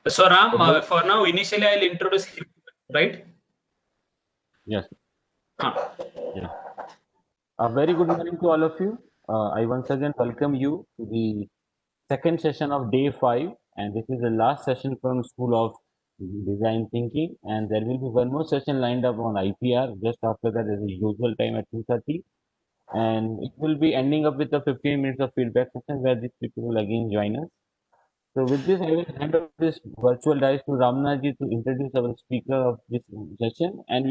So Ram, Okay. for now, initially I'll introduce him, right? Yes. Huh. Yeah. A very good morning to all of you. I once again welcome you to the second session of day 5, and this is the last session from School of Design Thinking. And there will be one more session lined up on IPR just after that, as the usual time at 2:30. And it will be ending up with a 15 minutes of feedback session where these people will again join us. So with this, I will hand over this virtual dice to Ramnaji to introduce our speaker of this session, and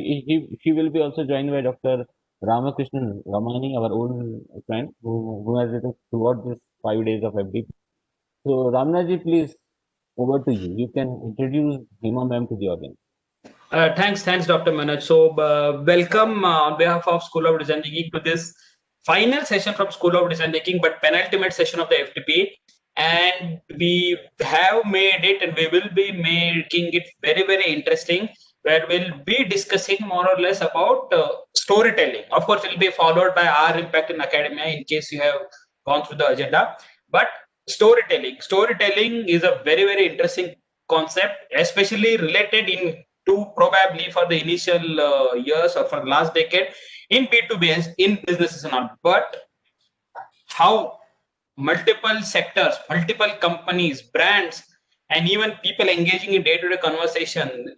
she will be also joined by Dr. Ramakrishnan Ramani, our old friend, who has with us throughout this 5 days of FDP. So Ramnaji, please, over to you. You can introduce Hema ma'am to the audience. Thanks, Dr. Manoj. So, welcome on behalf of School of Design Thinking to this final session from School of Design Thinking, but penultimate session of the FTP. And we have made it, and we will be making it very, very interesting, where we'll be discussing more or less about storytelling. Of course, it will be followed by our impact in academia in case you have gone through the agenda. But storytelling is a very, very interesting concept, especially related in to probably for the initial years or for the last decade in B2B, in businesses and all. But how multiple sectors, multiple companies, brands, and even people engaging in day-to-day conversation,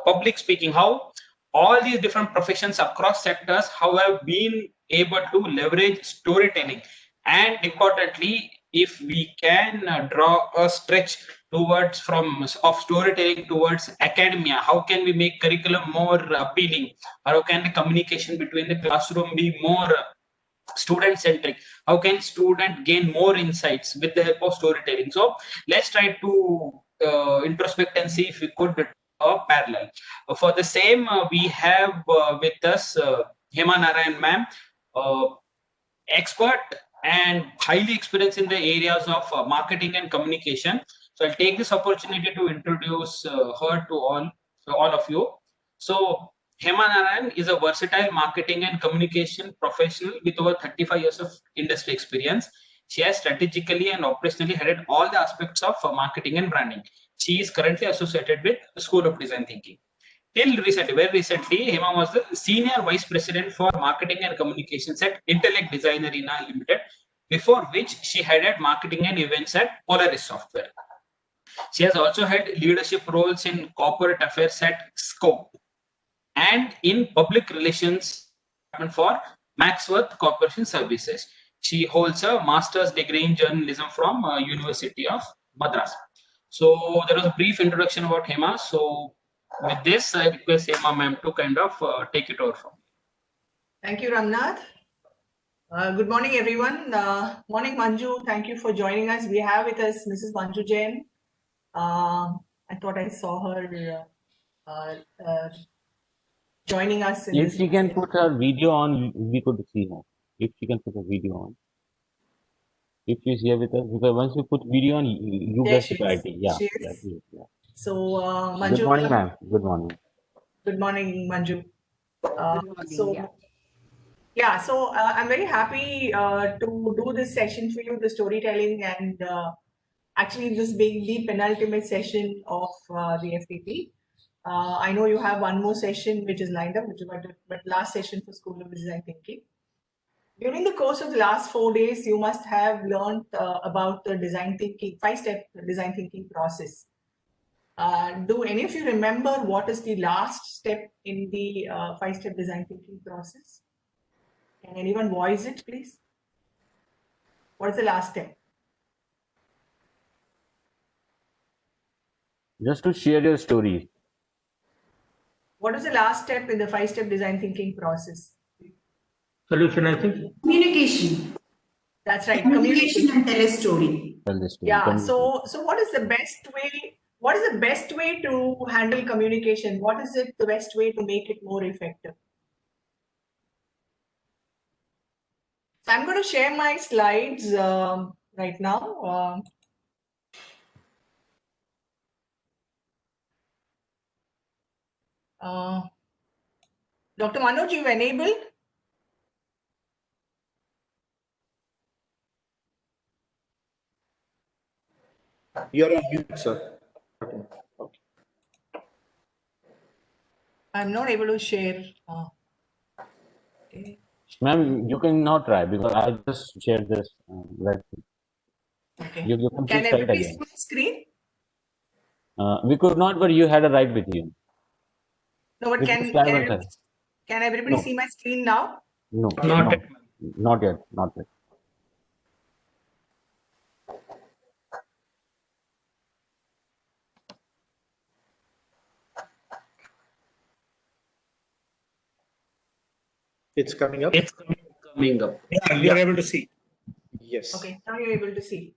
public speaking, how all these different professions across sectors, how have been able to leverage storytelling, and importantly, if we can draw a stretch towards from of storytelling towards academia, how can we make curriculum more appealing, or how can the communication between the classroom be more student centric, how can student gain more insights with the help of storytelling. So let's try to introspect and see if we could parallel for the same. We have with us Hema Narayan ma'am, uh, expert and highly experienced in the areas of marketing and communication. So I'll take this opportunity to introduce her to all of you. So Hema Narayan is a versatile marketing and communication professional with over 35 years of industry experience. She has strategically and operationally headed all the aspects of marketing and branding. She is currently associated with the School of Design Thinking. Till recently, very recently, Hema was the Senior Vice President for Marketing and Communications at Intellect Design Arena Limited, before which she headed marketing and events at Polaris Software. She has also had leadership roles in corporate affairs at Scope and in public relations for Maxworth Corporation Services. She holds a master's degree in journalism from University of Madras. So there was a brief introduction about Hema. So with this, I request Hema ma'am to kind of take it over from me. Thank you, Ramnath. Good morning, everyone. Morning, Manju. Thank you for joining us. We have with us Mrs. Manju Jain. I thought I saw her joining us. If she can put her video on, we could see her. If she can put her video on. If she's here with us, because once you put video on, you There get she the is. clarity. Yeah. She Yeah. is. Yeah. So, Good Manju, morning, ma'am. Good morning. good morning, Manju. Good morning, Yeah, so I'm very happy to do this session for you, the storytelling, and actually this being the penultimate session of the FTP. I know you have one more session which is lined up, but last session for School of Design Thinking. During the course of the last 4 days, you must have learned about the design thinking, 5-step design thinking process. Do any of you remember what is the last step in the 5-step design thinking process? Can anyone voice it, please? What is the last step? Just to share your story. What is the last step in the 5-step design thinking process? Solution, I think. Communication. That's right. Communication and tell a story. Tell the story. Yeah. So what is the best way? What is the best way to handle communication? What is it the best way to make it more effective? So I'm going to share my slides right now. Dr. Manoj, you've enabled? You're on mute, sir. I'm not able to share. Okay. Ma'am, you can now try because I just shared this. Okay. You can Can please try it everybody see again. my screen? We could not, but you had a right with you. No, but You can try once again. can everybody No. see my screen now? No, Not no, yet. not yet, not yet. It's coming up. It's coming up. Yeah, we are able to see. Yes. Okay, now you're able to see.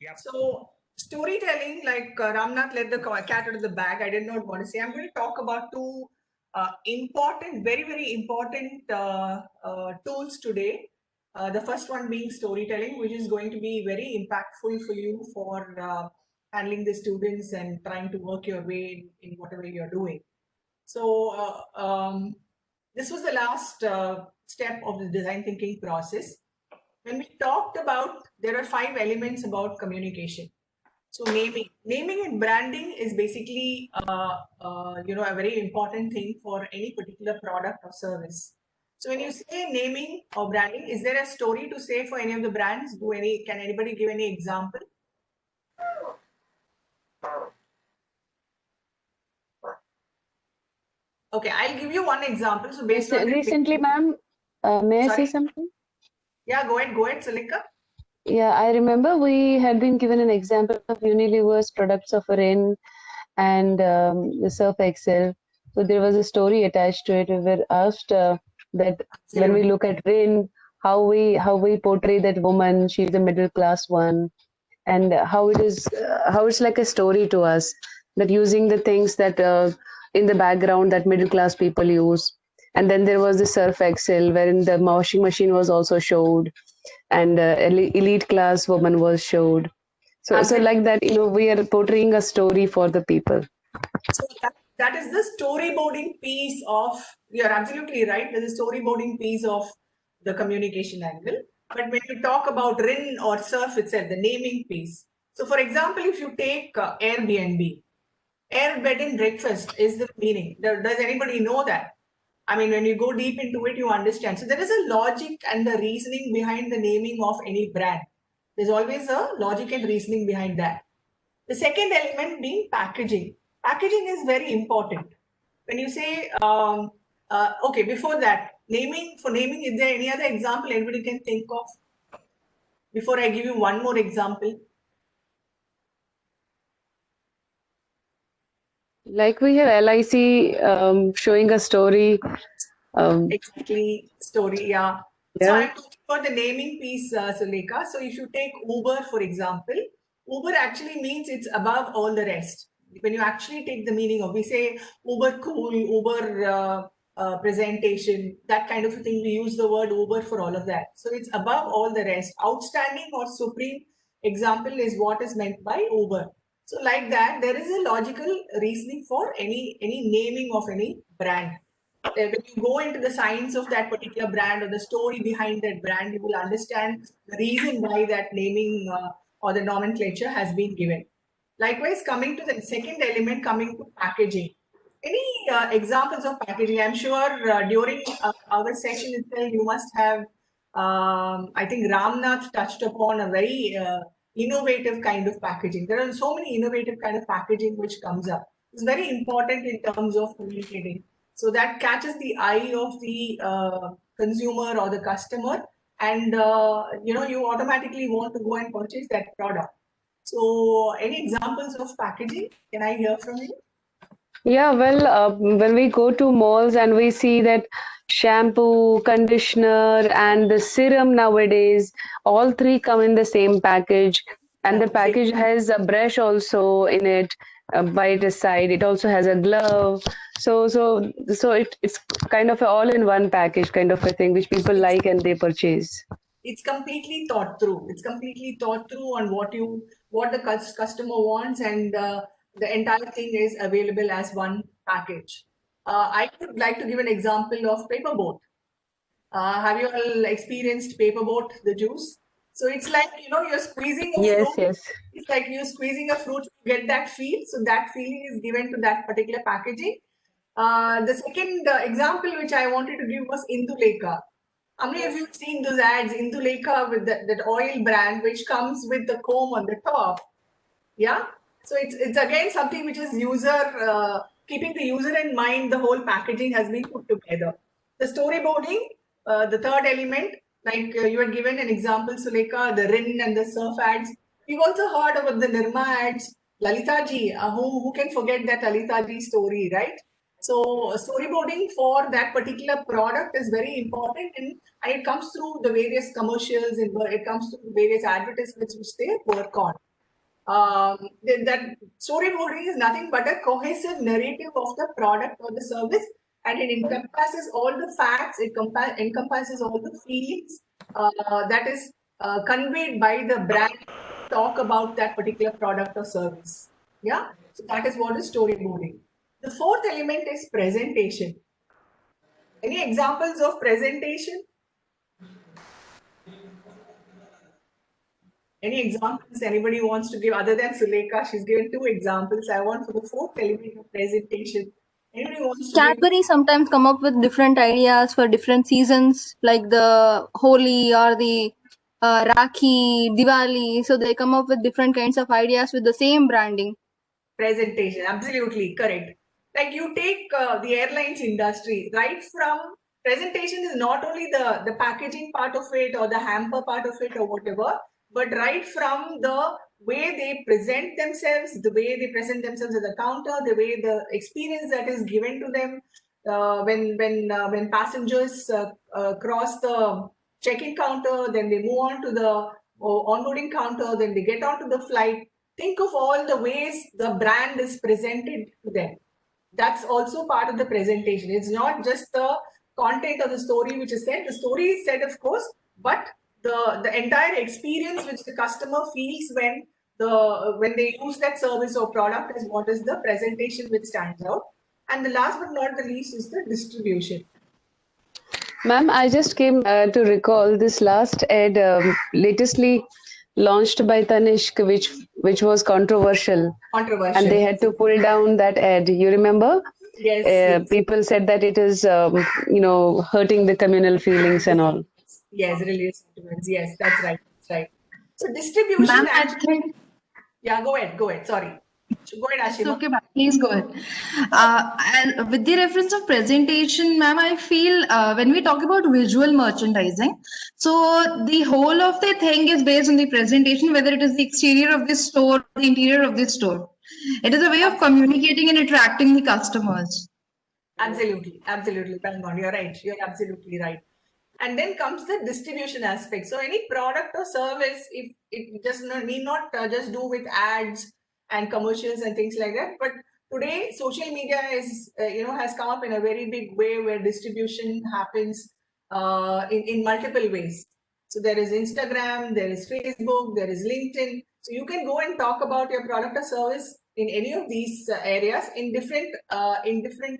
Yeah. So storytelling, like Ramnath let the cat out of the bag. I did not want to say. I'm going to talk about two important, very, very important tools today. The first one being storytelling, which is going to be very impactful for you for handling the students and trying to work your way in whatever you're doing. So this was the last step of the design thinking process. When we talked about, there are 5 elements about communication. So naming and branding is basically, a very important thing for any particular product or service. So when you say naming or branding, is there a story to say for any of the brands? Can anybody give any example? Okay, I'll give you one example. So based on Recently, ma'am, may I say Sorry? something? Yeah, go ahead, Salika. Yeah, I remember we had been given an example of Unilever's products of Rin and the Surf Excel. So there was a story attached to it. We were asked that when we look at Rin, how we portray that woman, she's a middle class one, and how it's like a story to us that using the things that in the background that middle class people use. And then there was the Surf Excel, wherein the washing machine was also showed, and elite class woman was showed. So like that, we are portraying a story for the people. So that is the storyboarding piece of, you're absolutely right, there's a storyboarding piece of the communication angle. But when you talk about RIN or SURF itself, the naming piece. So for example, if you take Airbnb, air, bed and breakfast is the meaning. Does anybody know that? I mean, when you go deep into it, you understand. So there is a logic and the reasoning behind the naming of any brand. There's always a logic and reasoning behind that. The second element being packaging. Packaging is very important. When you say, okay, before that, naming, is there any other example anybody can think of? Before I give you one more example. Like we have LIC showing a story. Exactly, story, yeah. So I'm talking about the naming piece, Suleka. So if you take Uber, for example, Uber actually means it's above all the rest. When you actually take the meaning of, we say Uber cool, Uber presentation, that kind of a thing, we use the word Uber for all of that. So it's above all the rest. Outstanding or supreme example is what is meant by Uber. So like that, there is a logical reasoning for any naming of any brand. When you go into the science of that particular brand or the story behind that brand, you will understand the reason why that naming or the nomenclature has been given. Likewise, coming to the second element, coming to packaging. Any examples of packaging? I'm sure during our session itself, you must have, I think Ramnath touched upon a very innovative kind of packaging. There are so many innovative kind of packaging which comes up. It's very important in terms of communicating. So that catches the eye of the consumer or the customer, and you automatically want to go and purchase that product. So, any examples of packaging? Can I hear from you? Yeah, well, when we go to malls and we see that shampoo, conditioner, and the serum nowadays, all three come in the same package, and the package has a brush also in it by the side. It also has a glove. It's kind of a all-in-one package kind of a thing which people like and they purchase. It's completely thought through. It's completely thought through on what the customer wants, and the entire thing is available as one package. I would like to give an example of Paperboat. Have you all experienced Paperboat, the juice? So it's like, you're squeezing a Yes, fruit. yes. It's like you're squeezing a fruit to get that feel. So that feeling is given to that particular packaging. The second example which I wanted to give was Indulekha. How many of you have seen those ads, Indulekha with that oil brand, which comes with the comb on the top? Yeah. So it's again something which is keeping the user in mind. The whole packaging has been put together. The storyboarding, the third element, like you had given an example, Sulekha, the Rin and the surf ads. We've also heard about the Nirma ads. Lalita ji, who can forget that Lalita ji story, right? So storyboarding for that particular product is very important, and it comes through the various commercials, and it comes through various advertisements which they work on. That storyboarding is nothing but a cohesive narrative of the product or the service, and it encompasses all the facts, it encompasses all the feelings that is conveyed by the brand talk about that particular product or service. Yeah, so that is what is storyboarding. The fourth element is presentation. Any examples of presentation? Any examples anybody wants to give other than Sulekha? She's given 2 examples. I want for the fourth element of presentation. Anybody wants to Cadbury sometimes come up with different ideas for different seasons, like the Holi or the Rakhi, Diwali. So they come up with different kinds of ideas with the same branding. Presentation, absolutely correct. Like you take the airlines industry, right from presentation is not only the packaging part of it or the hamper part of it or whatever, but right from the way they present themselves, the way they present themselves at the counter, the way the experience that is given to them when passengers cross the check-in counter, then they move on to the onboarding counter, then they get onto the flight. Think of all the ways the brand is presented to them. That's also part of the presentation. It's not just the content of the story which is said. The story is said, of course, but the entire experience which the customer feels when they use that service or product is what is the presentation which stands out. And the last but not the least is the distribution. Ma'am, I just came to recall this last ad latestly launched by Tanishq, which was controversial. Controversial. And they had to pull down that ad. You remember? Yes. Yes. People said that it is, hurting the communal feelings and all. Yes, religious sentiments. Yes, that's right. That's right. So distribution. Ma'am, I actually, think yeah, go ahead. Sorry. Go ahead, it's Ashima. okay, ma'am. Please go ahead. And with the reference of presentation, ma'am, I feel when we talk about visual merchandising, so the whole of the thing is based on the presentation, whether it is the exterior of the store or the interior of the store. It is a way of communicating and attracting the customers. Absolutely, bang on. You're right. You're absolutely right. And then comes the distribution aspect. So any product or service, if it just need not just do with ads and commercials and things like that, but today social media is has come up in a very big way where distribution happens in multiple ways. So there is Instagram, there is Facebook, there is LinkedIn. So you can go and talk about your product or service in any of these areas in different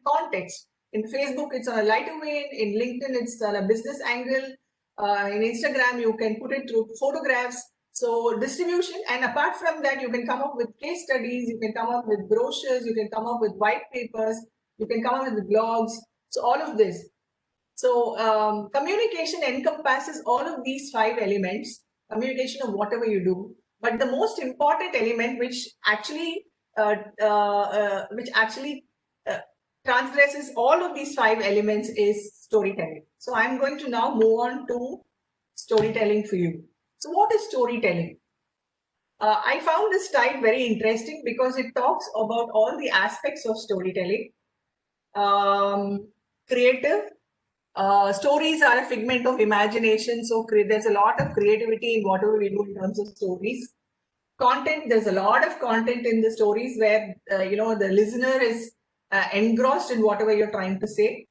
contexts. In Facebook, it's on a lighter vein. In LinkedIn, it's on a business angle. In Instagram, you can put it through photographs. So distribution, and apart from that, you can come up with case studies, you can come up with brochures, you can come up with white papers, you can come up with blogs. So all of this. So communication encompasses all of these 5 elements, communication of whatever you do. But the most important element, which actually transgresses all of these 5 elements, is storytelling. So I'm going to now move on to storytelling for you. So what is storytelling? I found this type very interesting because it talks about all the aspects of storytelling. Creative. Stories are a figment of imagination. So there's a lot of creativity in whatever we do in terms of stories. Content, there's a lot of content in the stories where, the listener is engrossed in whatever you're trying to say.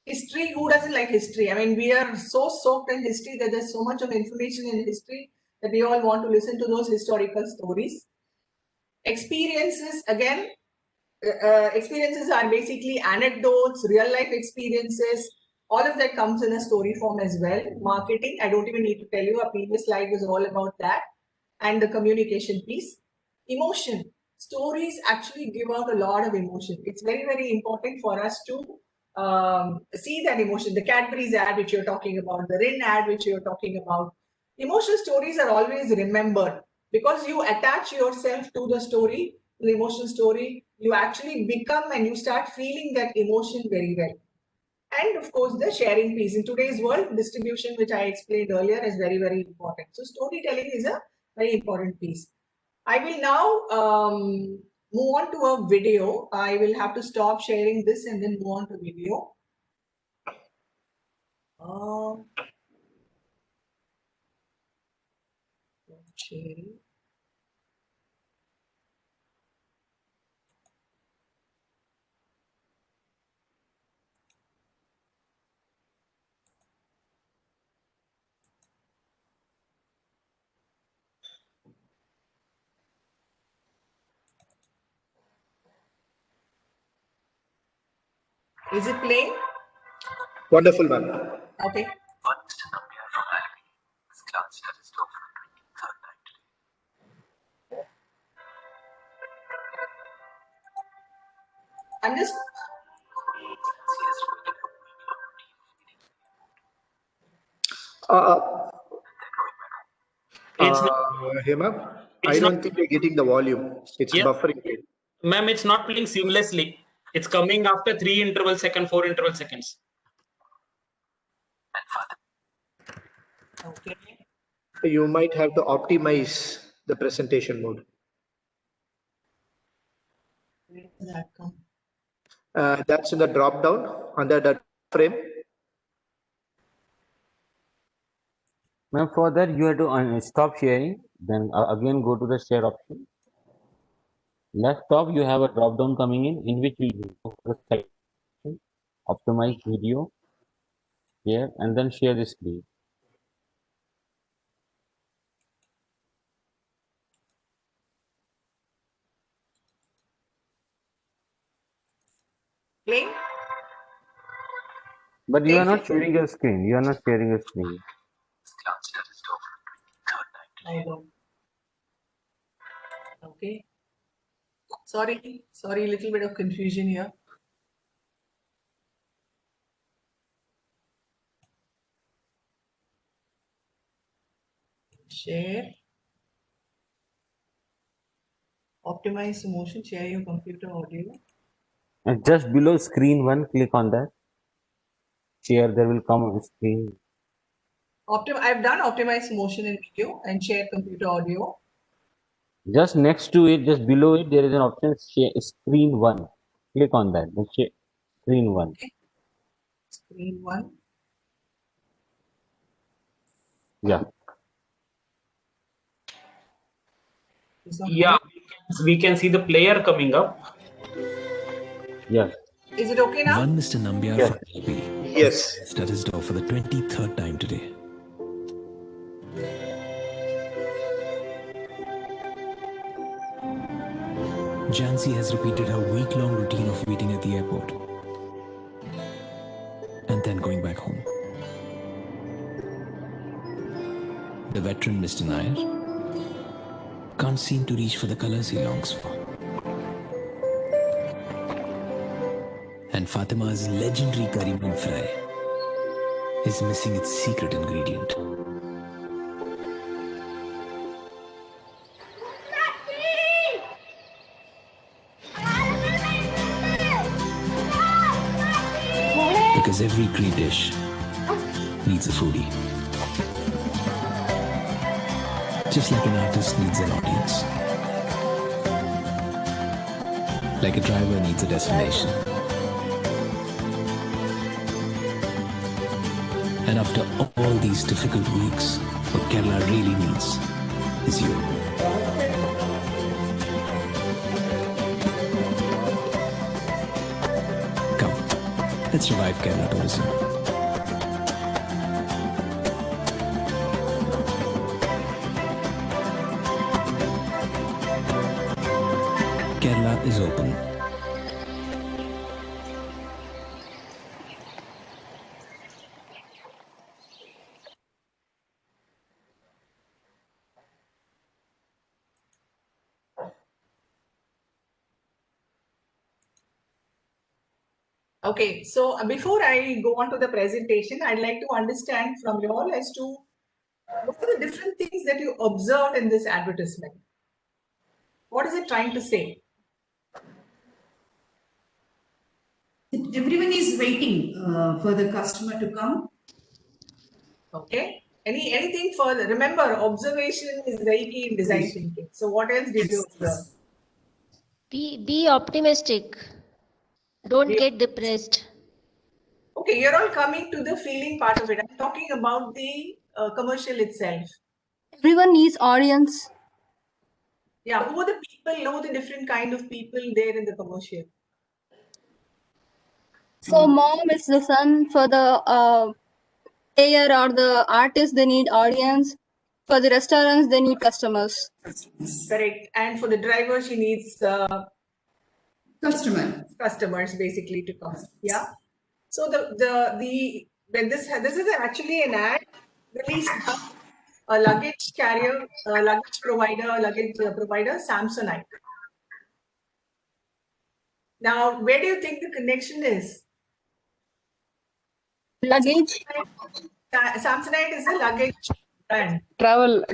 History, who doesn't like history? I mean, we are so soaked in history that there's so much of information in history that we all want to listen to those historical stories. Experiences, again, experiences are basically anecdotes, real life experiences, All of that comes in a story form as well. Marketing, I don't even need to tell you, our previous slide was all about that. And the communication piece. Emotion. Stories actually give out a lot of emotion. It's very, very important for us to see that emotion. The Cadbury's ad which you're talking about, the Rin ad which you're talking about. Emotional stories are always remembered because you attach yourself to the story, the emotional story. You actually become and you start feeling that emotion very well. And of course, the sharing piece. In today's world, distribution, which I explained earlier, is very, very important. So storytelling is a very important piece. I will now move on to a video. I will have to stop sharing this and then move on to video. Sharing. Is it playing? Wonderful, ma'am. Okay. I'm just. Hey, ma'am. I don't think you're getting the volume. It's buffering. Ma'am, it's not playing seamlessly. It's coming after 3 interval seconds, 4 interval seconds. Okay. You might have to optimize the presentation mode. Where does that come? That's in the drop down under the frame. Now for that you have to stop sharing, then again go to the share option. Left top you have a drop down coming in which you go to the section, optimize video, share, and then share the screen. Playing? But you are not sharing your screen. You are not sharing your screen. Hold on. Okay. Sorry, little bit of confusion here. Share. Optimize the motion, share your computer audio. And just below screen 1, click on that. Share, there will come on screen. I've done optimize motion and video and share computer audio. Just next to it, just below it, there is an option share screen 1. Click on that. Share screen 1. Okay. Screen 1. Yeah. Yeah, we can see the player coming up. Yes. Is it okay now? One Mr. Nambiar Yes. from LP Yes. is at his door for the 23rd time today. Jansi has repeated her week-long routine of waiting at the airport and then going back home. The veteran Mr. Nair can't seem to reach for the colors he longs for. And Fatima's legendary curry bean fry is missing its secret ingredient. Because every great dish needs a foodie. Just like an artist needs an audience. Like a driver needs a destination. And after all these difficult weeks, what Kerala really needs is you. Come, let's revive Kerala tourism. Kerala is open. Okay, so before I go on to the presentation, I'd like to understand from you all as to what are the different things that you observed in this advertisement. What is it trying to say? Everyone is waiting for the customer to come. Okay. Anything further? Remember, observation is very key in design thinking. So what else did you observe? Be optimistic. Don't get depressed. Okay, you're all coming to the feeling part of it. I'm talking about the commercial itself. Everyone needs audience. Yeah, who are the people? Know the different kind of people there in the commercial. So mom is the son. For the player or the artist, they need audience. For the restaurants, they need customers. Correct. And for the driver, she needs customers basically to come. Yeah. So when this is actually an ad released by a luggage carrier, luggage provider, Samsonite. Now, where do you think the connection is? Luggage. Samsonite is a luggage brand. Travel.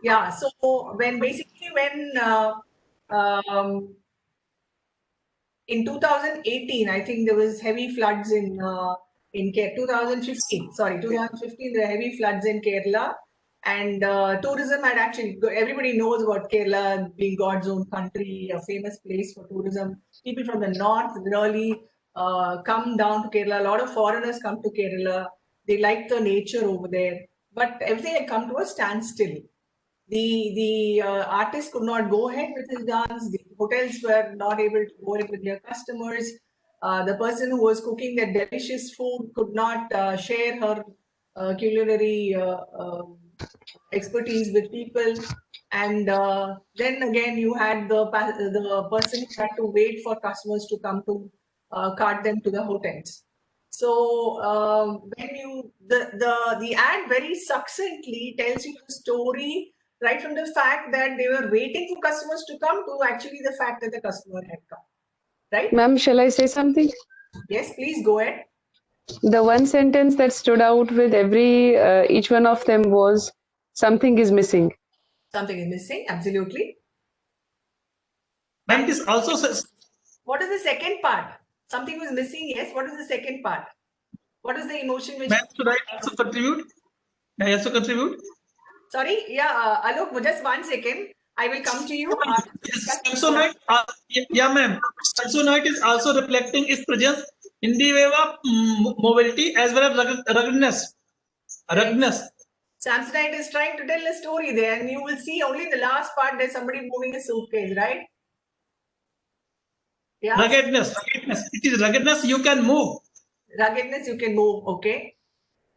Yeah. So when in 2018, I think there was heavy floods in 2015. Sorry, 2015 there were heavy floods in Kerala, and tourism had actually. Everybody knows about Kerala being God's own country, a famous place for tourism. People from the north really come down to Kerala. A lot of foreigners come to Kerala. They like the nature over there, but everything had come to a standstill. The artist could not go ahead with his dance. The hotels were not able to go ahead with their customers. The person who was cooking that delicious food could not share her culinary expertise with people. And then again, you had the person who had to wait for customers to come to cart them to the hotels. So when the ad very succinctly tells you the story, right from the fact that they were waiting for customers to come to actually the fact that the customer had come. Right? Ma'am, shall I say something? Yes, please go ahead. The one sentence that stood out with each one of them was, something is missing. Something is missing, absolutely. Ma'am, this also says. What is the second part? Something was missing, yes. What is the second part? What is the emotion which... Ma'am, should I also contribute? I also contribute? Sorry, yeah, Alok, just 1 second. I will come to you. Samsonite, yeah, ma'am. Samsonite is also reflecting its presence in the way of mobility as well as ruggedness. Samsonite is trying to tell a story there, and you will see only the last part there's somebody moving a suitcase, right? Yeah. Ruggedness. It is ruggedness you can move. Ruggedness you can move, okay.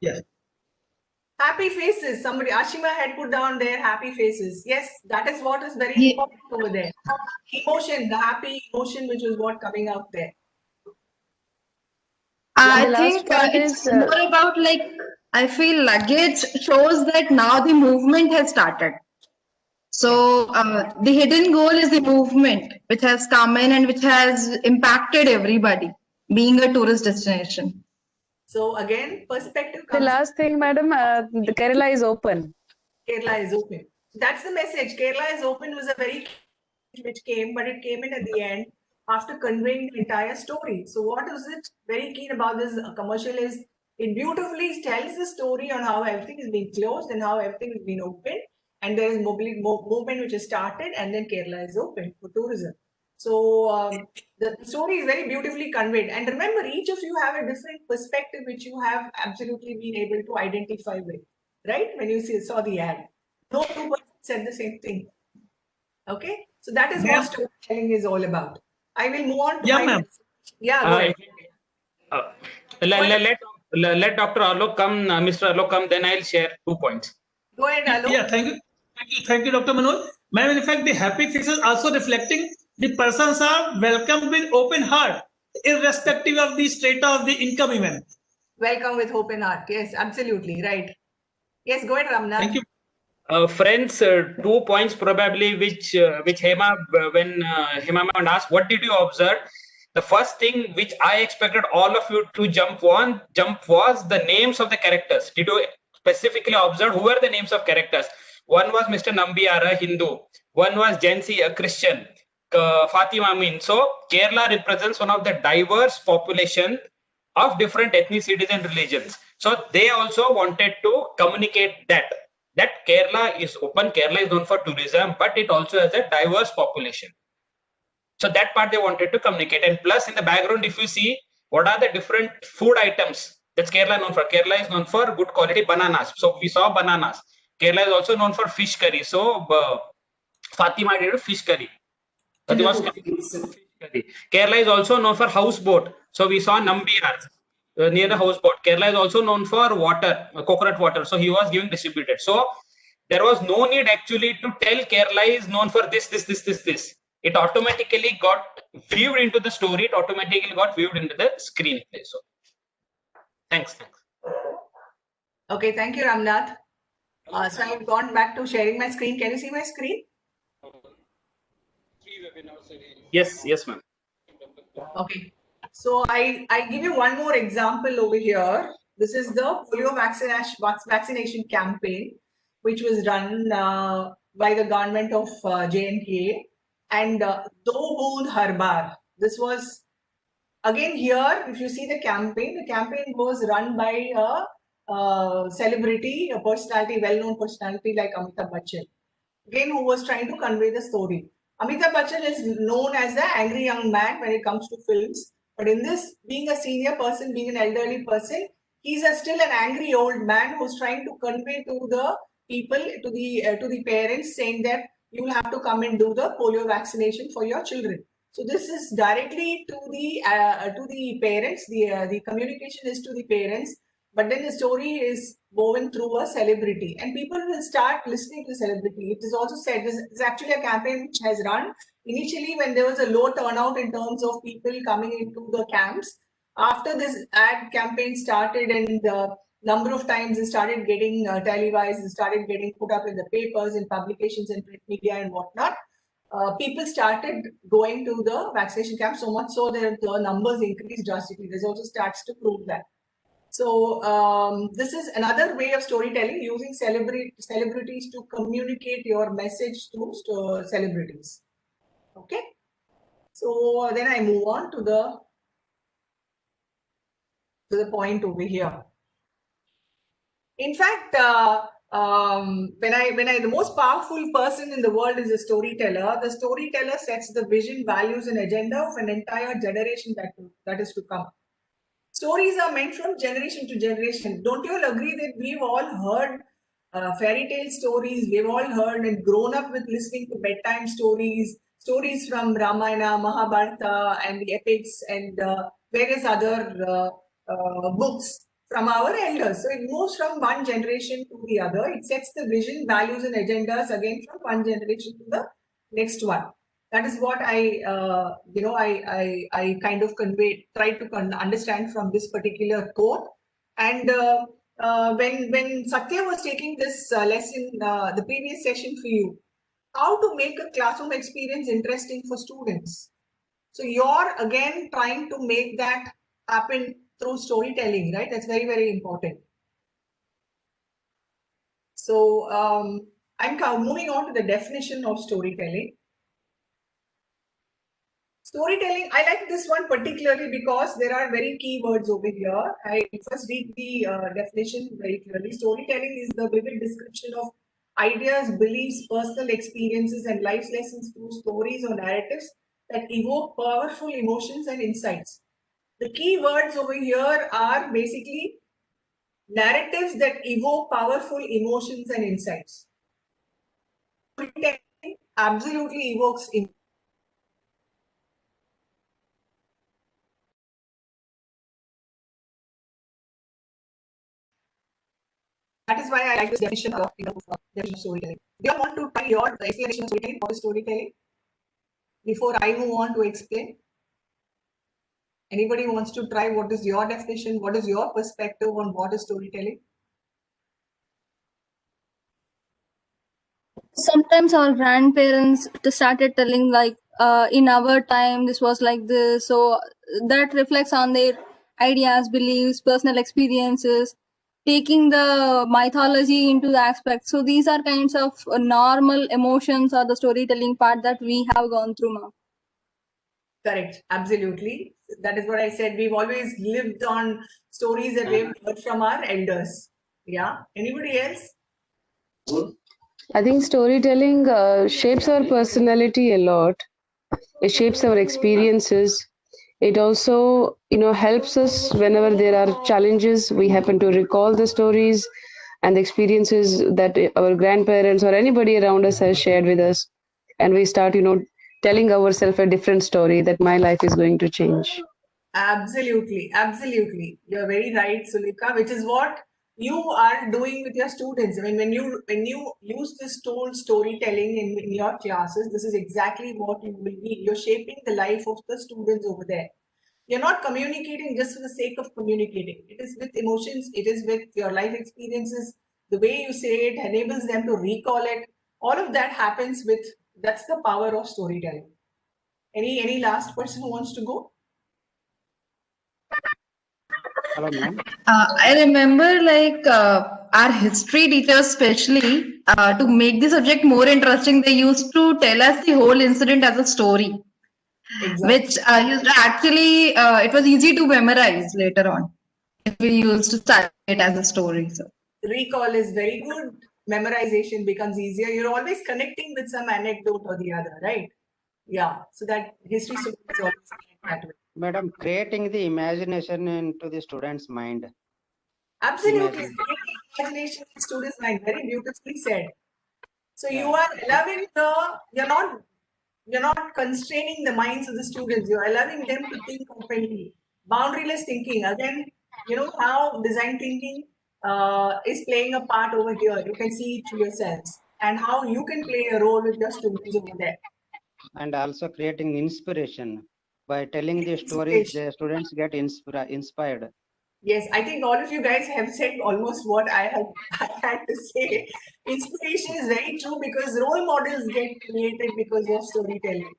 Yes. Happy faces. Somebody, Ashima had put down there happy faces. Yes, that is what is very important over there. Emotion, the happy emotion, which was what coming out there. I think it's more about I feel luggage shows that now the movement has started. So the hidden goal is the movement which has come in and which has impacted everybody being a tourist destination. So again, perspective. The last thing, madam, the Kerala is open. Kerala is open. That's the message. Kerala is open was a very which came, but it came in at the end after conveying the entire story. So what is it very keen about this commercial is it beautifully tells the story on how everything is being closed and how everything is being opened, and there is movement which has started, and then Kerala is open for tourism. So the story is very beautifully conveyed. And remember, each of you have a different perspective which you have absolutely been able to identify with, right? When you saw the ad, no two persons said the same thing. Okay, so that is what storytelling is all about. I will move on to ma'am. Yeah, let Dr. Alok come, Mr. Alok come, then I'll share 2 points. Go ahead, Alok. Yeah, thank you, Dr. Manoj. Ma'am, in fact, the happy faces also reflecting the persons are welcomed with open heart, irrespective of the strata of the income even. Welcome with open heart. Yes, absolutely right. Yes, go ahead, Ramnath. Thank you. Friends, 2 points probably which Hema, when Hema asked, what did you observe? the first thing which I expected all of you to jump was the names of the characters. Did you specifically observe who were the names of characters? One was Mr. Nambiar, a Hindu. One was Jansi, a Christian. Fatima Amin. So Kerala represents one of the diverse population of different ethnicities and religions. So they also wanted to communicate that Kerala is open, Kerala is known for tourism, but it also has a diverse population. So that part they wanted to communicate. And plus in the background, if you see what are the different food items that's Kerala known for. Kerala is known for good quality bananas. So we saw bananas. Kerala is also known for fish curry. So Fatima did a fish curry. Fatima's fish curry. Kerala is also known for houseboat. So we saw Nambiar near the houseboat. Kerala is also known for water, coconut water. So he was giving distributed. So there was no need actually to tell Kerala is known for this. It automatically got viewed into the story. It automatically got viewed into the screenplay. So thanks. Okay, thank you, Ramnath. So I've gone back to sharing my screen. Can you see my screen? Yes, ma'am. Okay. So I give you one more example over here. This is the polio vaccination campaign, which was run by the government of J&K. And Do Boond Har Baar. This was, again here, if you see the campaign was run by a celebrity, a personality, well-known personality like Amitabh Bachchan. Again, who was trying to convey the story. Amitabh Bachchan is known as the angry young man when it comes to films. But in this, being a senior person, being an elderly person, he's still an angry old man who's trying to convey to the people, to the parents, saying that you will have to come and do the polio vaccination for your children. So this is directly to the parents. The communication is to the parents, but then the story is woven through a celebrity, and people will start listening to the celebrity. It is also said this is actually a campaign which has run initially when there was a low turnout in terms of people coming into the camps. After this ad campaign started and number of times it started getting televised, it started getting put up in the papers, in publications, in print media and whatnot. People started going to the vaccination camp, so much so that the numbers increased drastically. There's also stats to prove that. So this is another way of storytelling, using celebrities to communicate your message to celebrities. Okay. So then I move on to the point over here. In fact, the most powerful person in the world is a storyteller. The storyteller sets the vision, values, and agenda of an entire generation that is to come. Stories are meant from generation to generation. Don't you all agree that we've all heard fairy tale stories? We've all heard and grown up with listening to bedtime stories from Ramayana, Mahabharata, and the epics, and various other books from our elders. So it moves from one generation to the other. It sets the vision, values, and agendas again from one generation to the next one. That is what I kind of try to understand from this particular quote. And when Satya was taking this lesson, the previous session for you, how to make a classroom experience interesting for students. So you're again trying to make that happen through storytelling, right? That's very, very important. So I'm moving on to the definition of storytelling. Storytelling, I like this one particularly because there are very key words over here. I first read the definition very clearly. Storytelling is the vivid description of ideas, beliefs, personal experiences, and life lessons through stories or narratives that evoke powerful emotions and insights. The key words over here are basically narratives that evoke powerful emotions and insights. Storytelling absolutely evokes emotions. That is why I like this definition of storytelling. Do you want to try your explanation of storytelling? What is storytelling? Before I move on to explain. Anybody wants to try? What is your definition? What is your perspective on what is storytelling? Sometimes our grandparents started telling like in our time this was like this. So that reflects on their ideas, beliefs, personal experiences, taking the mythology into the aspect. So these are kinds of normal emotions or the storytelling part that we have gone through, ma'am. Correct. Absolutely. That is what I said. We've always lived on stories that we've heard from our elders. Yeah. Anybody else? I think storytelling shapes our personality a lot. It shapes our experiences. It also, helps us whenever there are challenges. We happen to recall the stories and the experiences that our grandparents or anybody around us has shared with us, and we start, telling ourselves a different story that my life is going to change. Absolutely, absolutely. You're very right, Sulika, which is what you are doing with your students. I mean, when you use this tool storytelling in your classes, this is exactly what you will be. You're shaping the life of the students over there. You're not communicating just for the sake of communicating. It is with emotions, it is with your life experiences. The way you say it enables them to recall it. All of that happens with, that's the power of storytelling. Any last person who wants to go? Hello, ma'am. I remember like our history teachers, especially to make the subject more interesting, they used to tell us the whole incident as a story, which used to actually it was easy to memorize later on if we used to study it as a story. So Recall is very good. Memorization becomes easier. You're always connecting with some anecdote or the other, right? Yeah. So that history students always connect that way. Madam, creating the imagination into the student's mind. Absolutely. Imagination in students' mind. Very beautifully said. So you are allowing you're not constraining the minds of the students. You're allowing them to think openly. Boundaryless thinking. Again, you know how design thinking is playing a part over here. You can see it through yourselves and how you can play a role with your students over there. And also creating inspiration. By telling the stories, the students get inspired. Yes, I think all of you guys have said almost what I had to say. Inspiration is very true because role models get created because of storytelling.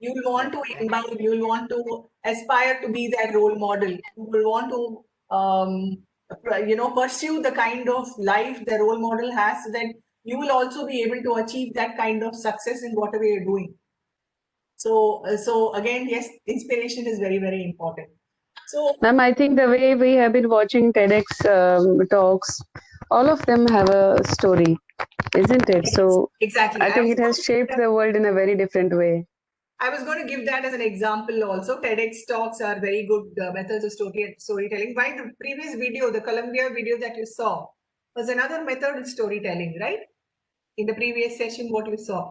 You will want to imbibe, you will want to aspire to be that role model. You will want to, pursue the kind of life the role model has so that you will also be able to achieve that kind of success in whatever you're doing. So again, yes, inspiration is very, very important. So, Ma'am, I think the way we have been watching TEDx talks, all of them have a story, isn't it? So exactly. I think it has shaped the world in a very different way. I was going to give that as an example also. TEDx talks are very good methods of storytelling. Why the previous video, the Columbia video that you saw, was another method of storytelling, right? In the previous session, what you saw.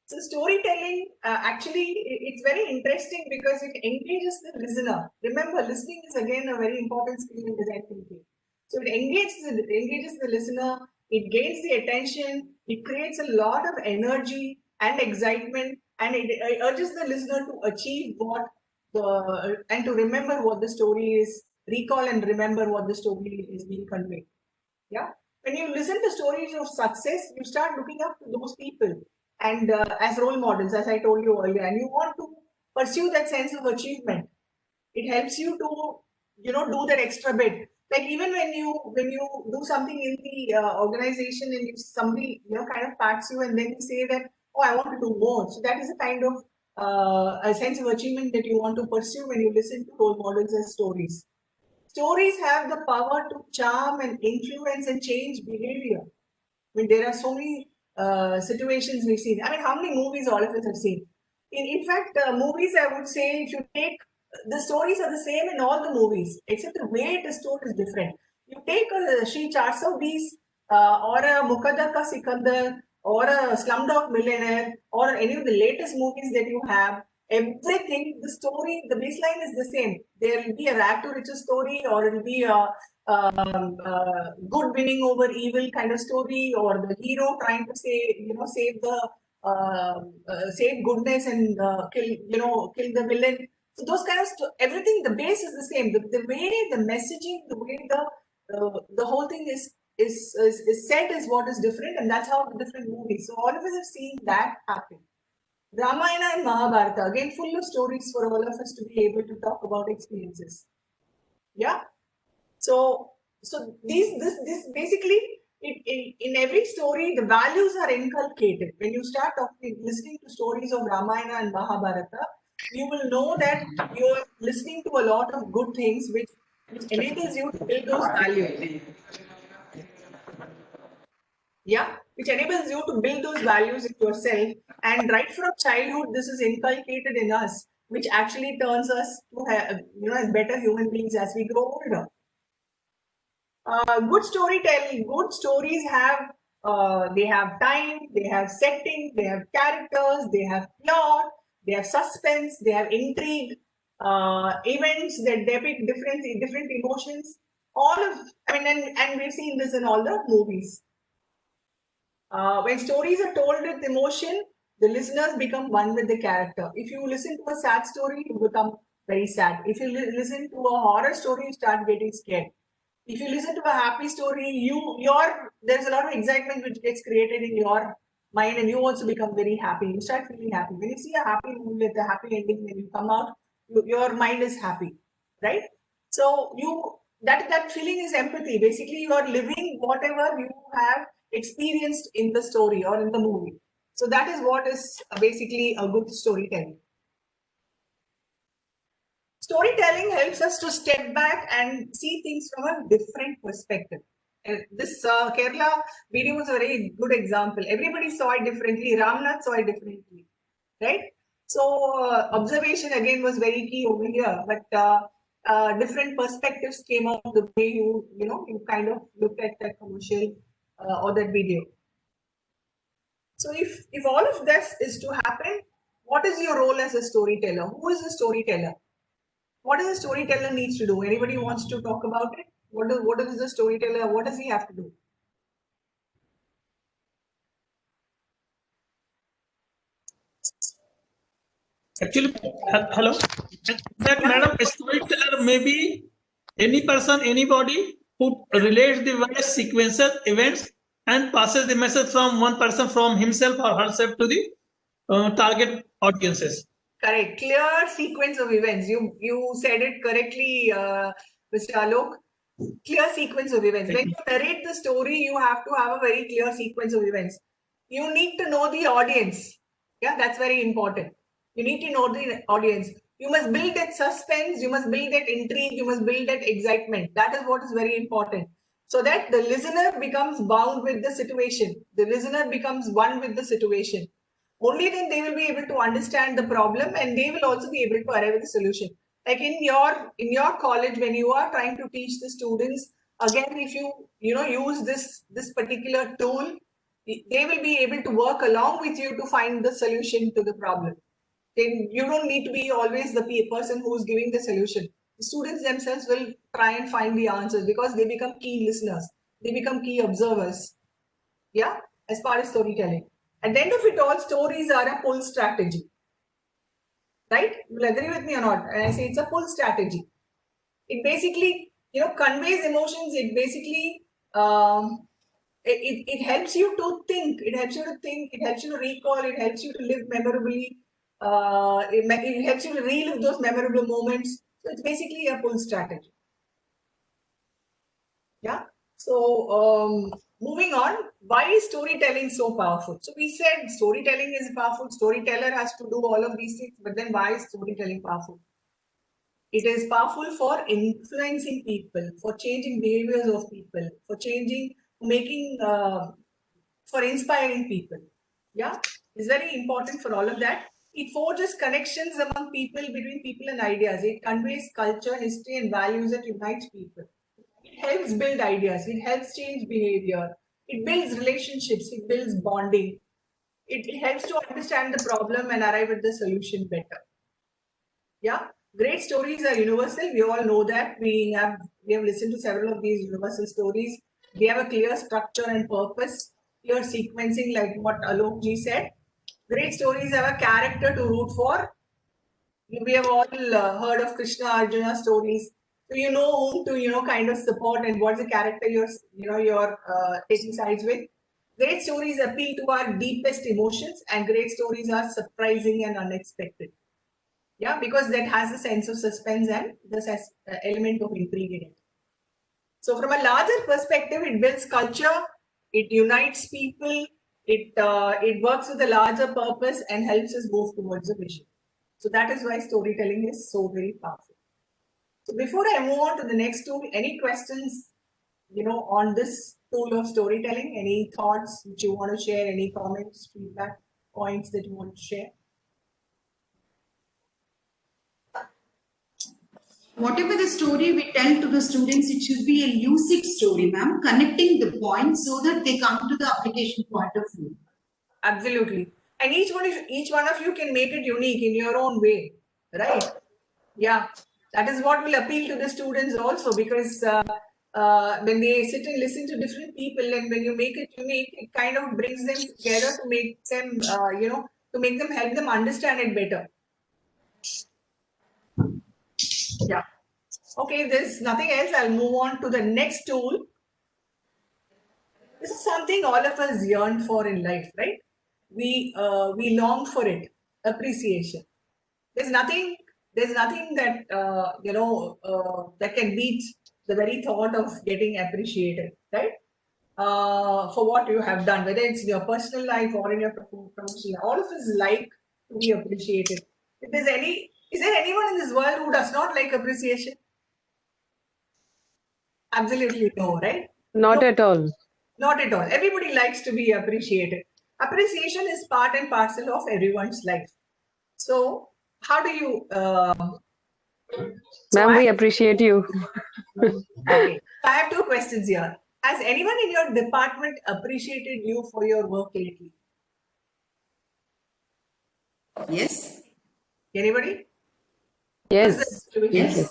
So storytelling, actually, it's very interesting because it engages the listener. Remember, listening is again a very important skill in design thinking. So it engages the listener, it gains the attention, it creates a lot of energy and excitement, and it urges the listener to achieve and to remember what the story is, recall and remember what the story is being conveyed. Yeah. When you listen to stories of success, you start looking up to those people and as role models, as I told you earlier, and you want to pursue that sense of achievement. It helps you to, do that extra bit. Like even when you do something in the organization and if somebody, kind of pats you and then you say that, oh, I want to do more. So that is a kind of a sense of achievement that you want to pursue when you listen to role models and stories. Stories have the power to charm and influence and change behavior. I mean, there are so many situations we've seen. I mean, how many movies all of us have seen? In fact, movies, I would say, if you take, the stories are the same in all the movies, except the way it is told is different. You take a Shri 420 or a Muqaddar Ka Sikandar or a Slumdog Millionaire or any of the latest movies that you have, everything, the story, the baseline is the same. There will be a rag to riches story, or it will be a good winning over evil kind of story, or the hero trying to save the save goodness and kill the villain. So those kind of everything, the base is the same. The way the messaging, the way the whole thing is said is what is different, and that's how the different movies. So all of us have seen that happen. Ramayana and Mahabharata, again, full of stories for all of us to be able to talk about experiences. Yeah. So this basically, in every story, the values are inculcated. When you start listening to stories of Ramayana and Mahabharata, you will know that you're listening to a lot of good things which enables you to build those values. Yeah, which enables you to build those values in yourself. And right from childhood, this is inculcated in us, which actually turns us to have, as better human beings as we grow older. Good storytelling, good stories have, they have time, they have setting, they have characters, they have plot, they have suspense, they have intrigue, events that depict different emotions. And we've seen this in all the movies. When stories are told with emotion, the listeners become one with the character. If you listen to a sad story, you become very sad. If you listen to a horror story, you start getting scared. If you listen to a happy story, there's a lot of excitement which gets created in your mind, and you also become very happy. You start feeling happy. When you see a happy movie with a happy ending, when you come out, your mind is happy, right? So that feeling is empathy. Basically, you are living whatever you have experienced in the story or in the movie. So that is what is basically a good storytelling. Storytelling helps us to step back and see things from a different perspective. This Kerala video was a very good example. Everybody saw it differently. Ramnath saw it differently, right? So observation again was very key over here, but different perspectives came out the way you kind of looked at that commercial or that video. So if all of this is to happen, what is your role as a storyteller? Who is a storyteller? What does a storyteller needs to do? Anybody wants to talk about it? What is a storyteller? What does he have to do? Actually, hello. In fact, madam, a storyteller may be any person, anybody who relates the various sequential events and passes the message from one person, from himself or herself, to the target audiences. Correct. Clear sequence of events. You said it correctly, Mr. Alok. Clear sequence of events. When you narrate the story, you have to have a very clear sequence of events. You need to know the audience. Yeah, that's very important. You need to know the audience. You must build that suspense. You must build that intrigue. You must build that excitement. That is what is very important. So that the listener becomes bound with the situation. The listener becomes one with the situation. Only then they will be able to understand the problem, and they will also be able to arrive at the solution. Like in your college, when you are trying to teach the students, again, if you use this particular tool, they will be able to work along with you to find the solution to the problem. Then you don't need to be always the person who's giving the solution. The students themselves will try and find the answers because they become key listeners. They become key observers. Yeah, as part of storytelling. At the end of it all, stories are a pull strategy. Right? You'll agree with me or not? And I say it's a pull strategy. It basically, conveys emotions. It basically, it helps you to think. It helps you to think. It helps you to recall. It helps you to live memorably. It helps you to relive those memorable moments. So it's basically a pull strategy. Yeah. So moving on, why is storytelling so powerful? So we said storytelling is powerful. Storyteller has to do all of these things, but then why is storytelling powerful? It is powerful for influencing people, for changing behaviors of people, for for inspiring people. Yeah, it's very important for all of that. It forges connections among people, between people and ideas. It conveys culture, history, and values that unites people. It helps build ideas. It helps change behavior. It builds relationships. It builds bonding. It helps to understand the problem and arrive at the solution better. Yeah, great stories are universal. We all know that. We have listened to several of these universal stories. They have a clear structure and purpose, clear sequencing, like what Alok ji said. Great stories have a character to root for. We have all heard of Krishna Arjuna stories. So you know whom to kind of support and what's the character you're taking sides with. Great stories appeal to our deepest emotions, and great stories are surprising and unexpected. Yeah, because that has a sense of suspense and this has element of intrigue in it. So from a larger perspective, it builds culture, it unites people, it works with a larger purpose and helps us move towards a vision. So that is why storytelling is so very powerful. So before I move on to the next tool, any questions, on this tool of storytelling? Any thoughts which you want to share? Any comments, feedback, points that you want to share? Whatever the story we tell to the students, it should be a lucid story, ma'am, connecting the points so that they come to the application point of view. Absolutely. And each one of you can make it unique in your own way, right? Yeah, that is what will appeal to the students also, because when they sit and listen to different people, and when you make it unique, it kind of brings them together to make them, help them understand it better. Yeah. Okay, there's nothing else. I'll move on to the next tool. This is something all of us yearn for in life, right? We long for it. Appreciation. There's nothing that that can beat the very thought of getting appreciated, right? For what you have done, whether it's in your personal life or in your professional life, all of us like to be appreciated. Is there anyone in this world who does not like appreciation? Absolutely no, right? Not at all. Not at all. Everybody likes to be appreciated. Appreciation is part and parcel of everyone's life. So, how do you? Ma'am, we appreciate you. Okay. I have two questions here. Has anyone in your department appreciated you for your work lately? Yes. Anybody? Yes. Yes.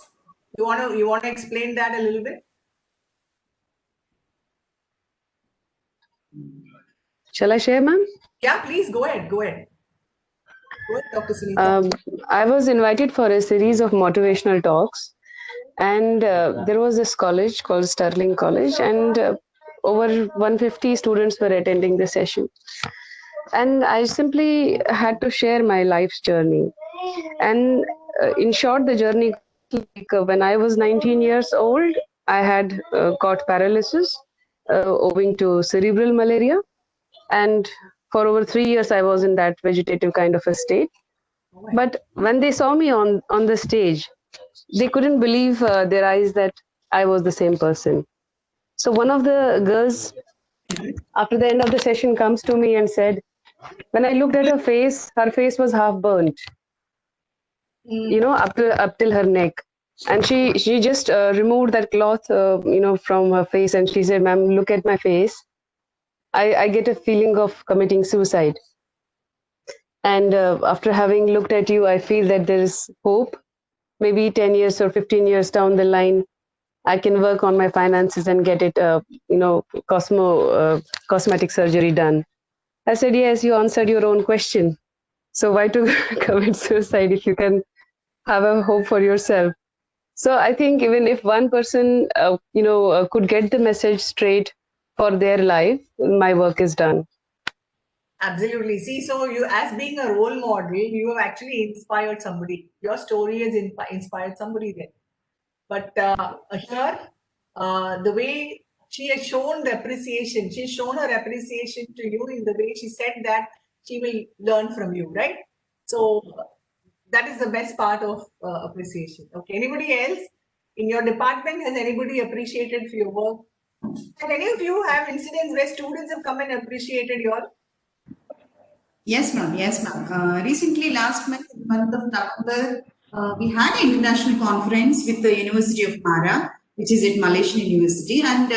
You want to explain that a little bit? Shall I share, ma'am? Yeah, please go ahead. Go ahead, Dr. Sunita. I was invited for a series of motivational talks, and there was this college called Sterling College, and over 150 students were attending the session. And I simply had to share my life's journey. And in short, the journey, when I was 19 years old, I had got paralysis owing to cerebral malaria. And for over 3 years, I was in that vegetative kind of a state. But when they saw me on the stage, they couldn't believe their eyes that I was the same person. So one of the girls, after the end of the session, comes to me and said, when I looked at her face was half burnt, up till her neck. And she just removed that cloth, from her face, and she said, "Ma'am, look at my face. I get a feeling of committing suicide. And after having looked at you, I feel that there is hope. Maybe 10 years or 15 years down the line, I can work on my finances and get it, cosmetic surgery done." I said, "Yes, you answered your own question. So why to commit suicide if you can have a hope for yourself?" So I think even if one person, could get the message straight for their life, my work is done. Absolutely. See, so you, as being a role model, you have actually inspired somebody. Your story has inspired somebody there. But here, the way she has shown the appreciation, she's shown her appreciation to you in the way she said that she will learn from you, right? So that is the best part of appreciation. Okay. Anybody else in your department? Has anybody appreciated for your work? And any of you have incidents where students have come and appreciated your? Yes, ma'am. Yes, ma'am. Recently, last month, in the month of November, we had an international conference with the University of Mara, which is at Malaysian University. And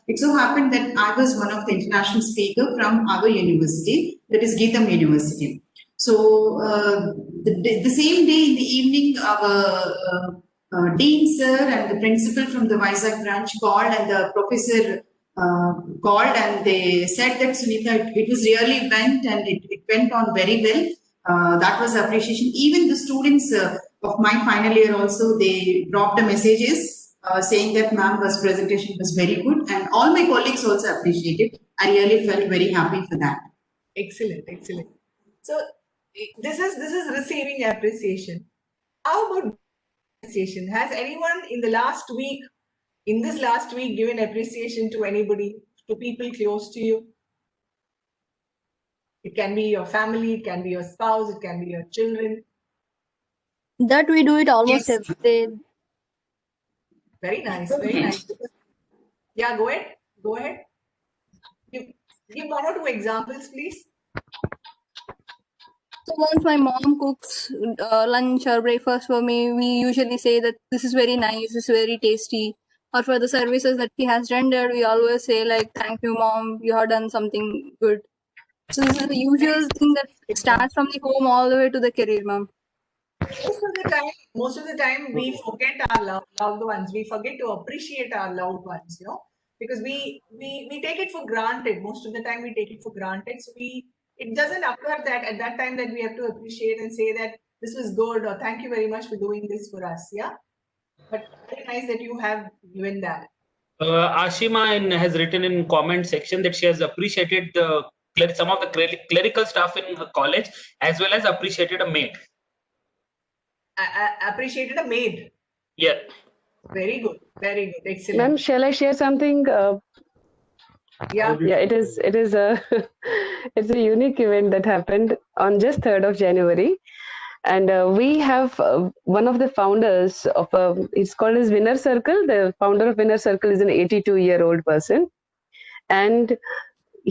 it so happened that I was one of the international speakers from our university, that is Geetham University. So the same day in the evening, our Dean sir and the principal from the Vizag branch called, and the professor called, and they said that, "Sunita, it was really went, and it went on very well." That was appreciation. Even the students of my final year also, they dropped the messages saying that ma'am's presentation was very good, and all my colleagues also appreciated. I really felt very happy for that. Excellent, excellent. So this is receiving appreciation. How about appreciation? Has anyone in this last week, given appreciation to anybody, to people close to you? It can be your family, it can be your spouse, it can be your children. That we do it almost every day. Very nice, very nice. Yeah, go ahead. Go ahead. Give one or two examples, please. So once my mom cooks lunch or breakfast for me, we usually say that this is very nice, this is very tasty. Or for the services that she has rendered, we always say like, thank you, mom, you have done something good. So this is the usual thing that starts from the home all the way to the career, ma'am. Most of the time, we forget our loved ones. We forget to appreciate our loved ones, because we take it for granted. Most of the time, we take it for granted. So it doesn't occur that at that time that we have to appreciate and say that this was good or thank you very much for doing this for us. Yeah, but very nice that you have given that. Ashima has written in comment section that she has appreciated some of the clerical staff in her college, as well as appreciated a maid. Appreciated a maid. Yeah. Very good. Very good. Excellent. Ma'am, shall I share something? Yeah. Yeah, it is a it's a unique event that happened on just 3rd of January. And we have one of the founders of it's called as Winner Circle. The founder of Winner Circle is an 82-year-old person. And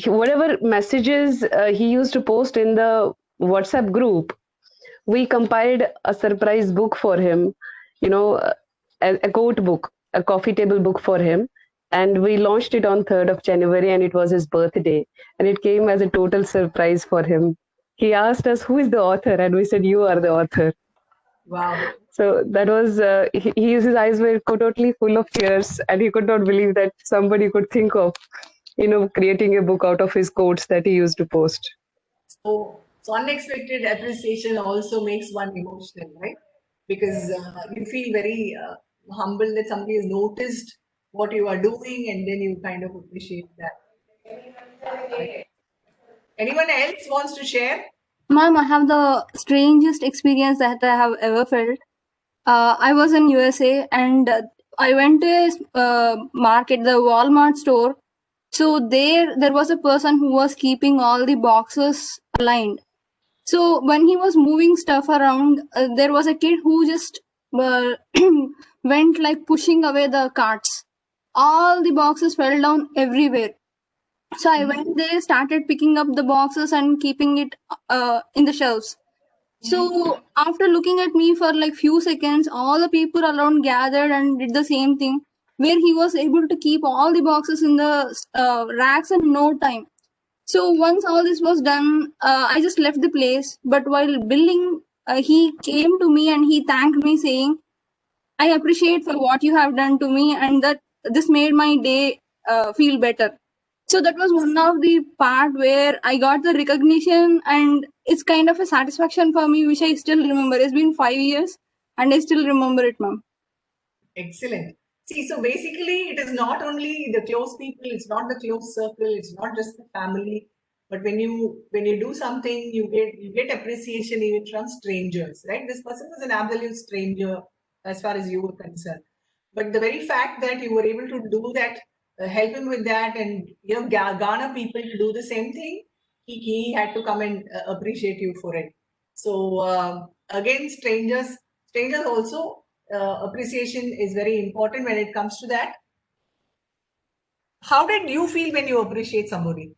whatever messages he used to post in the WhatsApp group, we compiled a surprise book for him, a quote book, a coffee table book for him. And we launched it on 3rd of January, and it was his birthday. And it came as a total surprise for him. He asked us, who is the author? And we said, you are the author. Wow. So that was, his eyes were totally full of tears, and he could not believe that somebody could think of, creating a book out of his quotes that he used to post. So unexpected appreciation also makes one emotional, right? Because you feel very humble that somebody has noticed what you are doing, and then you kind of appreciate that. Right? Anyone else wants to share? Ma'am, I have the strangest experience that I have ever felt. I was in USA and I went to a market, the Walmart store. So there was a person who was keeping all the boxes aligned. So when he was moving stuff around, there was a kid who just went like pushing away the carts. All the boxes fell down everywhere. So I went there, started picking up the boxes and keeping it in the shelves. So after looking at me for like few seconds, all the people around gathered and did the same thing, where he was able to keep all the boxes in the racks in no time. So once all this was done, I just left the place. But while billing, he came to me and he thanked me, saying, I appreciate for what you have done to me, and that this made my day feel better. So that was one of the part where I got the recognition, and it's kind of a satisfaction for me, which I still remember. It's been 5 years and I still remember it, ma'am. Excellent. See, so basically it is not only the close people, it's not the close circle, it's not just the family, but when you do something, you get appreciation even from strangers, right? This person was an absolute stranger as far as you were concerned. But the very fact that you were able to do that, help him with that, and garner people to do the same thing, he had to come and appreciate you for it. So again, strangers also, appreciation is very important when it comes to that. How did you feel when you appreciate somebody?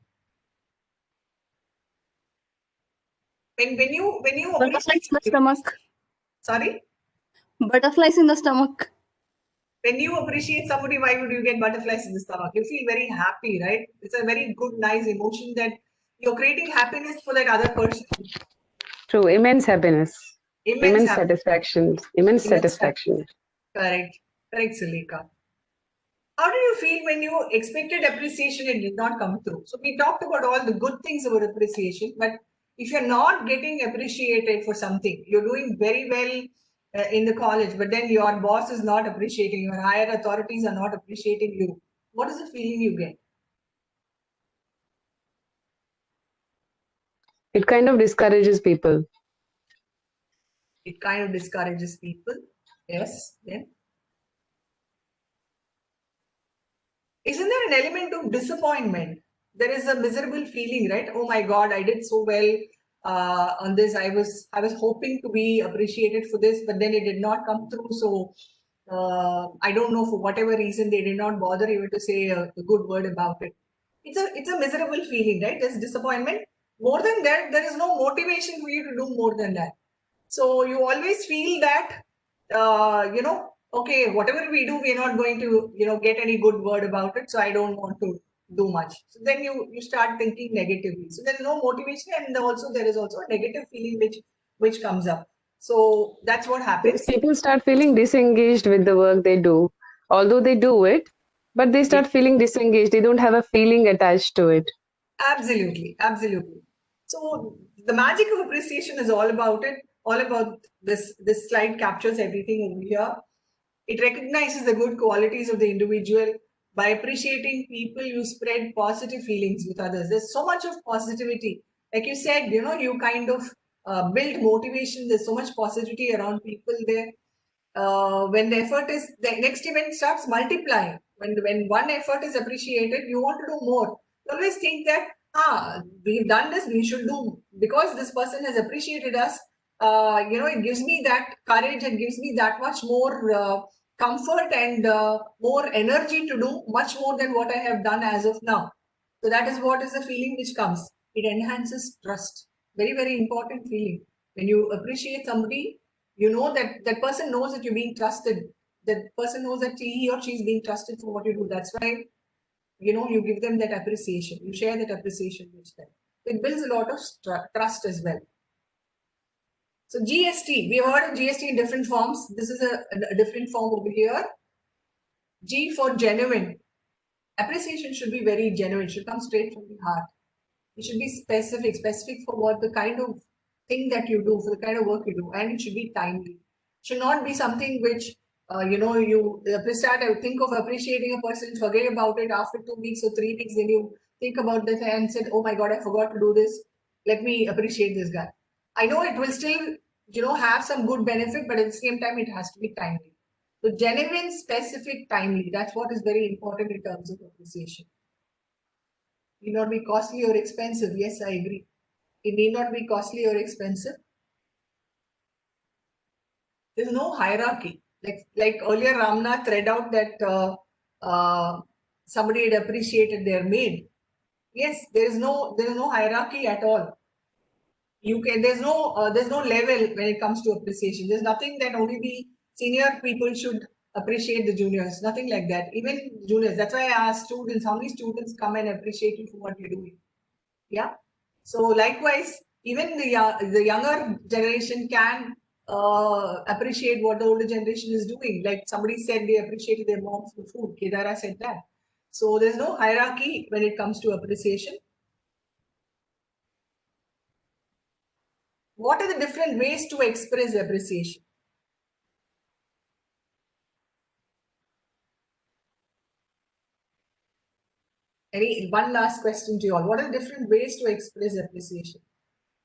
When you Butterflies in the stomach. Sorry? Butterflies in the stomach. When you appreciate somebody, why would you get butterflies in the stomach? You feel very happy, right? It's a very good, nice emotion that you're creating happiness for that other person. True, immense happiness. Immense satisfaction. Correct, Sulekha. How do you feel when you expected appreciation and did not come through? So we talked about all the good things about appreciation, but if you're not getting appreciated for something, you're doing very well in the college, but then your boss is not appreciating, your higher authorities are not appreciating you. What is the feeling you get? It kind of discourages people. It kind of discourages people. Yes. Then isn't there an element of disappointment? There is a miserable feeling, right? Oh my God, I did so well on this. I was hoping to be appreciated for this, but then it did not come through. So I don't know, for whatever reason they did not bother even to say a good word about it. It's a miserable feeling, right? There's disappointment. More than that, there is no motivation for you to do more than that. So you always feel that okay, whatever we do, we're not going to get any good word about it. So I don't want to do much. So then you start thinking negatively. So there's no motivation, and there is also a negative feeling which comes up. So that's what happens. People start feeling disengaged with the work they do, although they do it, but they start feeling disengaged. They don't have a feeling attached to it. Absolutely, absolutely. So the magic of appreciation is all about it. All about this slide captures everything over here. It recognizes the good qualities of the individual. By appreciating people, you spread positive feelings with others. There's so much of positivity. Like you said, you kind of build motivation. There's so much positivity around people there. When the next event starts multiplying. When one effort is appreciated, you want to do more. You always think that, we've done this, we should do, because this person has appreciated us. It gives me that courage, and gives me that much more comfort and more energy to do much more than what I have done as of now. So that is what is the feeling which comes. It enhances trust. Very, very important feeling. When you appreciate somebody, you know that that person knows that you're being trusted. That person knows that he or she is being trusted for what you do. That's why, you give them that appreciation. You share that appreciation with them. It builds a lot of trust as well. So GST, we have heard of GST in different forms. This is a different form over here. G for genuine. Appreciation should be very genuine. It should come straight from the heart. It should be specific for what the kind of thing that you do, for the kind of work you do, and it should be timely. It should not be something which, you think of appreciating a person, forget about it after 2 weeks or 3 weeks, then you think about this and said, oh my God, I forgot to do this. Let me appreciate this guy. I know it will still, have some good benefit, but at the same time, it has to be timely. So genuine, specific, timely. That's what is very important in terms of appreciation. It need not be costly or expensive. Yes, I agree. It need not be costly or expensive. There's no hierarchy. Like earlier, Ramnath read out that somebody had appreciated their maid. Yes, there is no hierarchy at all. There's no level when it comes to appreciation. There's nothing that only the senior people should appreciate the juniors. Nothing like that. Even juniors. That's why I asked students, how many students come and appreciate you for what you're doing? Yeah. So likewise, even the younger generation can appreciate what the older generation is doing. Like somebody said, they appreciated their mom for food. Kedara said that. So there's no hierarchy when it comes to appreciation. What are the different ways to express appreciation? One last question to you all. What are the different ways to express appreciation?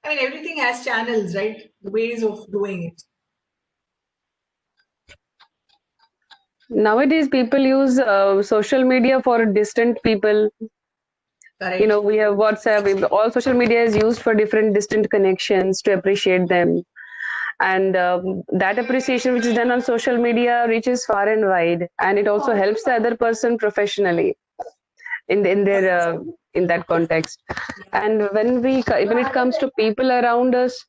I mean, everything has channels, right? The ways of doing it. Nowadays, people use social media for distant people. Correct. We have WhatsApp. All social media is used for different distant connections to appreciate them. And that appreciation which is done on social media reaches far and wide. And it also helps the other person professionally in that context. And when it comes to people around us,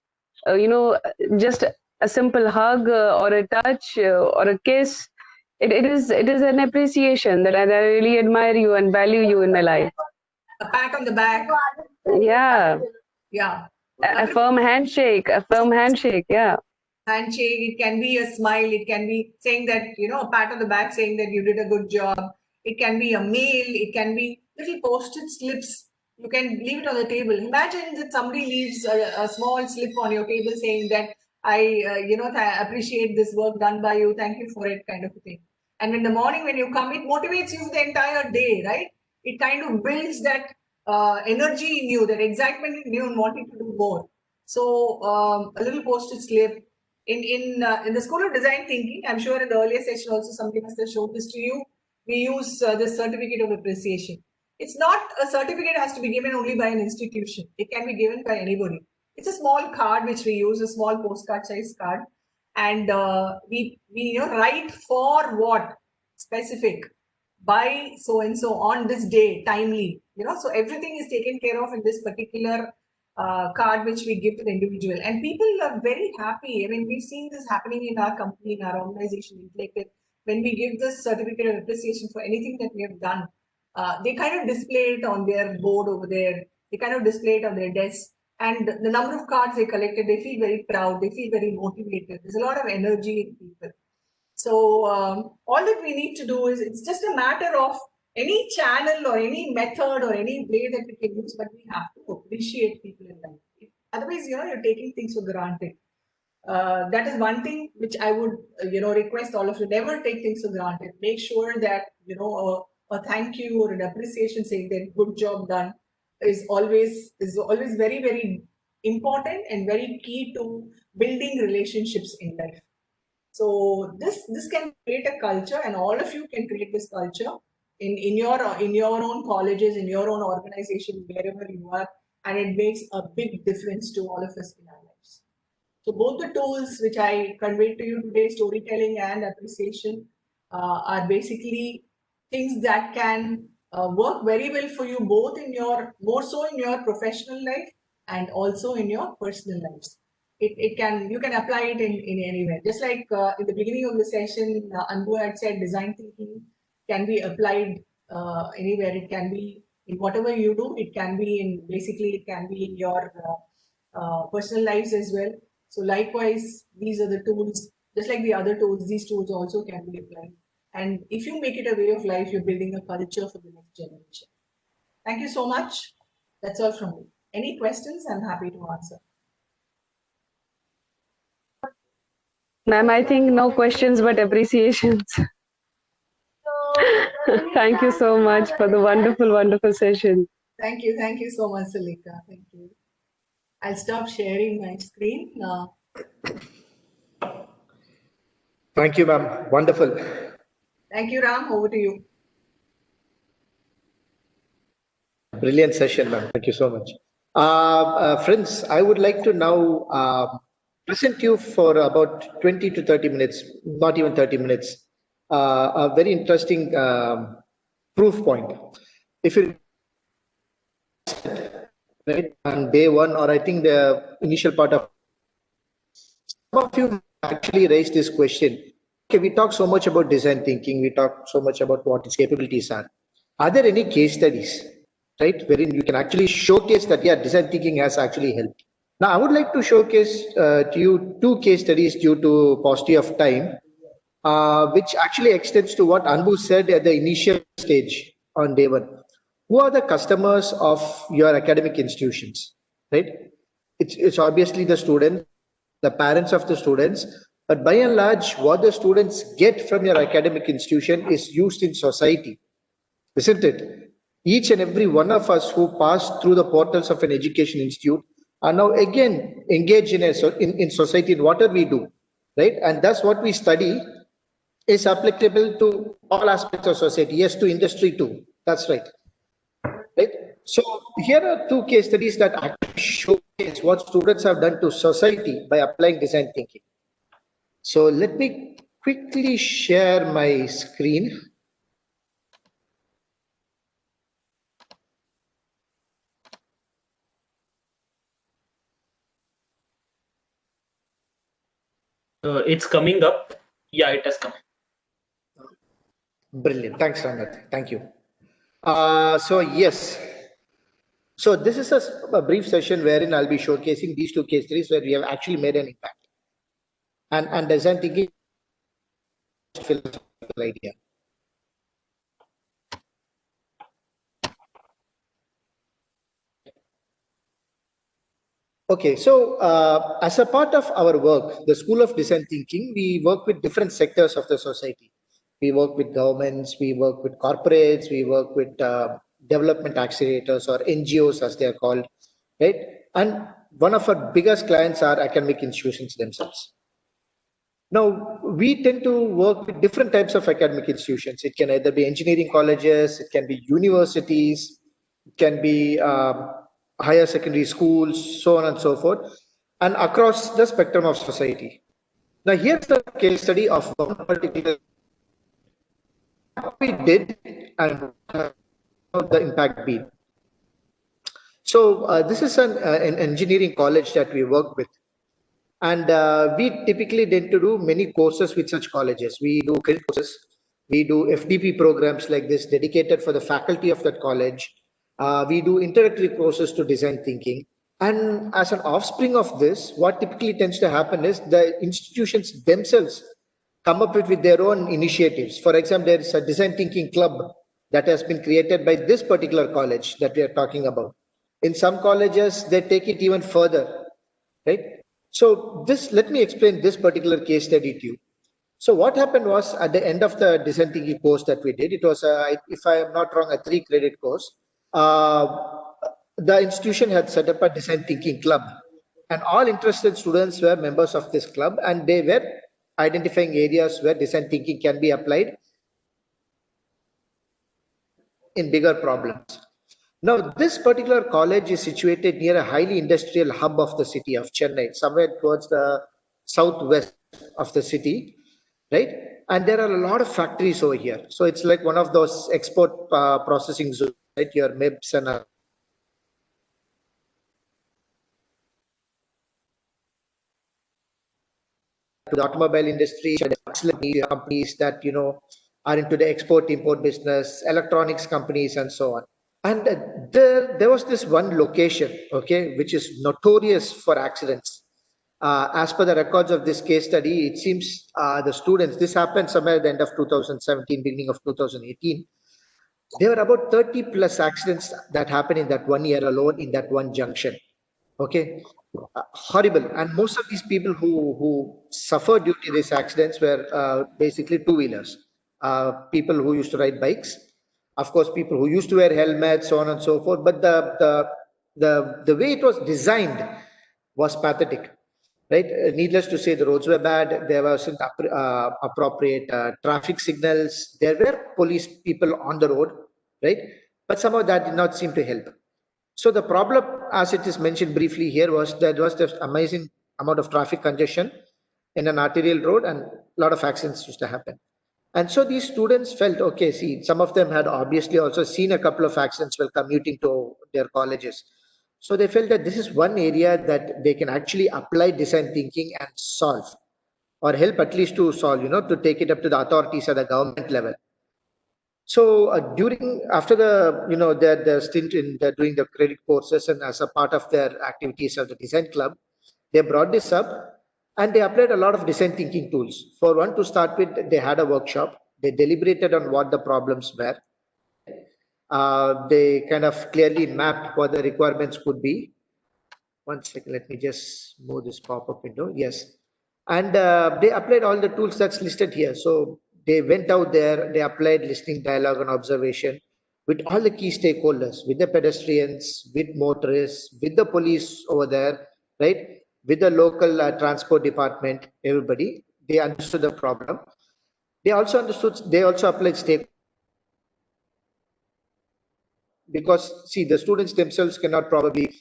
just a simple hug or a touch or a kiss, it is an appreciation that I really admire you and value you in my life. A pat on the back. Yeah. Yeah. A firm handshake. Yeah. Handshake. It can be a smile. It can be saying that, a pat on the back saying that you did a good job. It can be a mail. It can be little posted slips. You can leave it on the table. Imagine that somebody leaves a small slip on your table saying that appreciate this work done by you. Thank you for it, kind of a thing. And in the morning when you come, it motivates you the entire day, right? It kind of builds that energy in you, that excitement in you, and wanting to do more. So a little postage slip. In the School of Design Thinking, I'm sure in the earlier session also somebody must have showed this to you. We use this certificate of appreciation. It's not a certificate has to be given only by an institution. It can be given by anybody. It's a small card which we use, a small postcard size card, and we write for what specific by so and so on this day, timely. So everything is taken care of in this particular card which we give to the individual, and people are very happy. I mean, we've seen this happening in our company, in our organization, like when we give this certificate of appreciation for anything that we have done. They kind of display it on their board over there. They kind of display it on their desk. And the number of cards they collected, they feel very proud. They feel very motivated. There's a lot of energy in people. So all that we need to do is, it's just a matter of any channel or any method or any way that we can use, but we have to appreciate people in life. Otherwise, you're taking things for granted. That is one thing which I would, request all of you, never take things for granted. Make sure that, a thank you or an appreciation saying that good job done is always very, very important and very key to building relationships in life. So this can create a culture, and all of you can create this culture in your own colleges, in your own organization, wherever you are, and it makes a big difference to all of us in our lives. So both the tools which I conveyed to you today, storytelling and appreciation, are basically things that can work very well for you, both more so in your professional life and also in your personal lives. You can apply it in anywhere. Just like in the beginning of the session, Anbu had said design thinking can be applied anywhere. It can be in whatever you do. It can be in your personal lives as well. So likewise, these are the tools, just like the other tools, these tools also can be applied. And if you make it a way of life, you're building a culture for the next generation. Thank you so much. That's all from me. Any questions? I'm happy to answer. Ma'am, I think no questions but appreciations. Thank you so much for the wonderful, wonderful session. Thank you. Thank you so much, Salika. Thank you. I'll stop sharing my screen now. Thank you, ma'am. Wonderful. Thank you, Ram. Over to you. Brilliant session, ma'am. Thank you so much. Friends, I would like to now present you for about 20 to 30 minutes, not even 30 minutes, a very interesting proof point. If you right on day one, or I think the initial part of, some of you actually raised this question. Okay, we talk so much about design thinking, we talk so much about what its capabilities are. Are there any case studies, right, wherein you can actually showcase that, yeah, design thinking has actually helped? Now, I would like to showcase to you two case studies due to paucity of time, which actually extends to what Anbu said at the initial stage on day one. Who are the customers of your academic institutions, right? It's obviously the students, the parents of the students, but by and large, what the students get from your academic institution is used in society, isn't it? Each and every one of us who pass through the portals of an education institute are now again engaged in society, in whatever we do, right? And that's what we study is applicable to all aspects of society. Yes, to industry too. That's right. Right. So here are two case studies that actually showcase what students have done to society by applying design thinking. So let me quickly share my screen. It's coming up. Yeah, it has come. Brilliant. Thanks, Ranath. Thank you. So yes. So this is a brief session wherein I'll be showcasing these two case studies where we have actually made an impact. And design thinking philosophical idea. Okay, so as a part of our work, the School of Design Thinking, we work with different sectors of the society. We work with governments, we work with corporates, we work with development accelerators or NGOs as they are called, right? And one of our biggest clients are academic institutions themselves. Now, we tend to work with different types of academic institutions. It can either be engineering colleges, it can be universities, it can be higher secondary schools, so on and so forth, and across the spectrum of society. Now, here's the case study of one particular what we did and the impact been. So this is an engineering college that we work with. And we typically tend to do many courses with such colleges. We do credit courses, we do FDP programs like this dedicated for the faculty of that college. We do introductory courses to design thinking. And as an offspring of this, what typically tends to happen is the institutions themselves come up with their own initiatives. For example, there is a design thinking club that has been created by this particular college that we are talking about. In some colleges, they take it even further, right? So let me explain this particular case study to you. So what happened was at the end of the design thinking course that we did, it was, if I am not wrong, a 3-credit course. The institution had set up a design thinking club, and all interested students were members of this club, and they were identifying areas where design thinking can be applied in bigger problems. Now, this particular college is situated near a highly industrial hub of the city of Chennai, somewhere towards the southwest of the city, right? And there are a lot of factories over here. So it's like one of those export processing zones, right? Your MIBs and to the automobile industry, excellent companies that are into the export-import business, electronics companies, and so on. And there was this one location, okay, which is notorious for accidents. As per the records of this case study, it seems the students, this happened somewhere at the end of 2017, beginning of 2018. There were about 30 plus accidents that happened in that 1 year alone in that one junction. Okay, horrible. And most of these people who suffered due to these accidents were basically two-wheelers, people who used to ride bikes. Of course, people who used to wear helmets, so on and so forth. But the way it was designed was pathetic, right? Needless to say, the roads were bad. There wasn't appropriate traffic signals. There were police people on the road, right? But somehow that did not seem to help. So the problem, as it is mentioned briefly here, was there was this amazing amount of traffic congestion in an arterial road, and a lot of accidents used to happen. And so these students felt, okay, see, some of them had obviously also seen a couple of accidents while commuting to their colleges. So they felt that this is one area that they can actually apply design thinking and solve, or help at least to solve, to take it up to the authorities at the government level. So after the stint in doing the credit courses and as a part of their activities of the design club, they brought this up and they applied a lot of design thinking tools. For one, to start with, they had a workshop. They deliberated on what the problems were. They kind of clearly mapped what the requirements could be. One second, let me just move this pop-up window. Yes. And they applied all the tools that's listed here. So they went out there, they applied listening, dialogue, and observation with all the key stakeholders, with the pedestrians, with motorists, with the police over there, right? With the local transport department, everybody. They understood the problem. They also applied stakeholders. Because, see, the students themselves cannot probably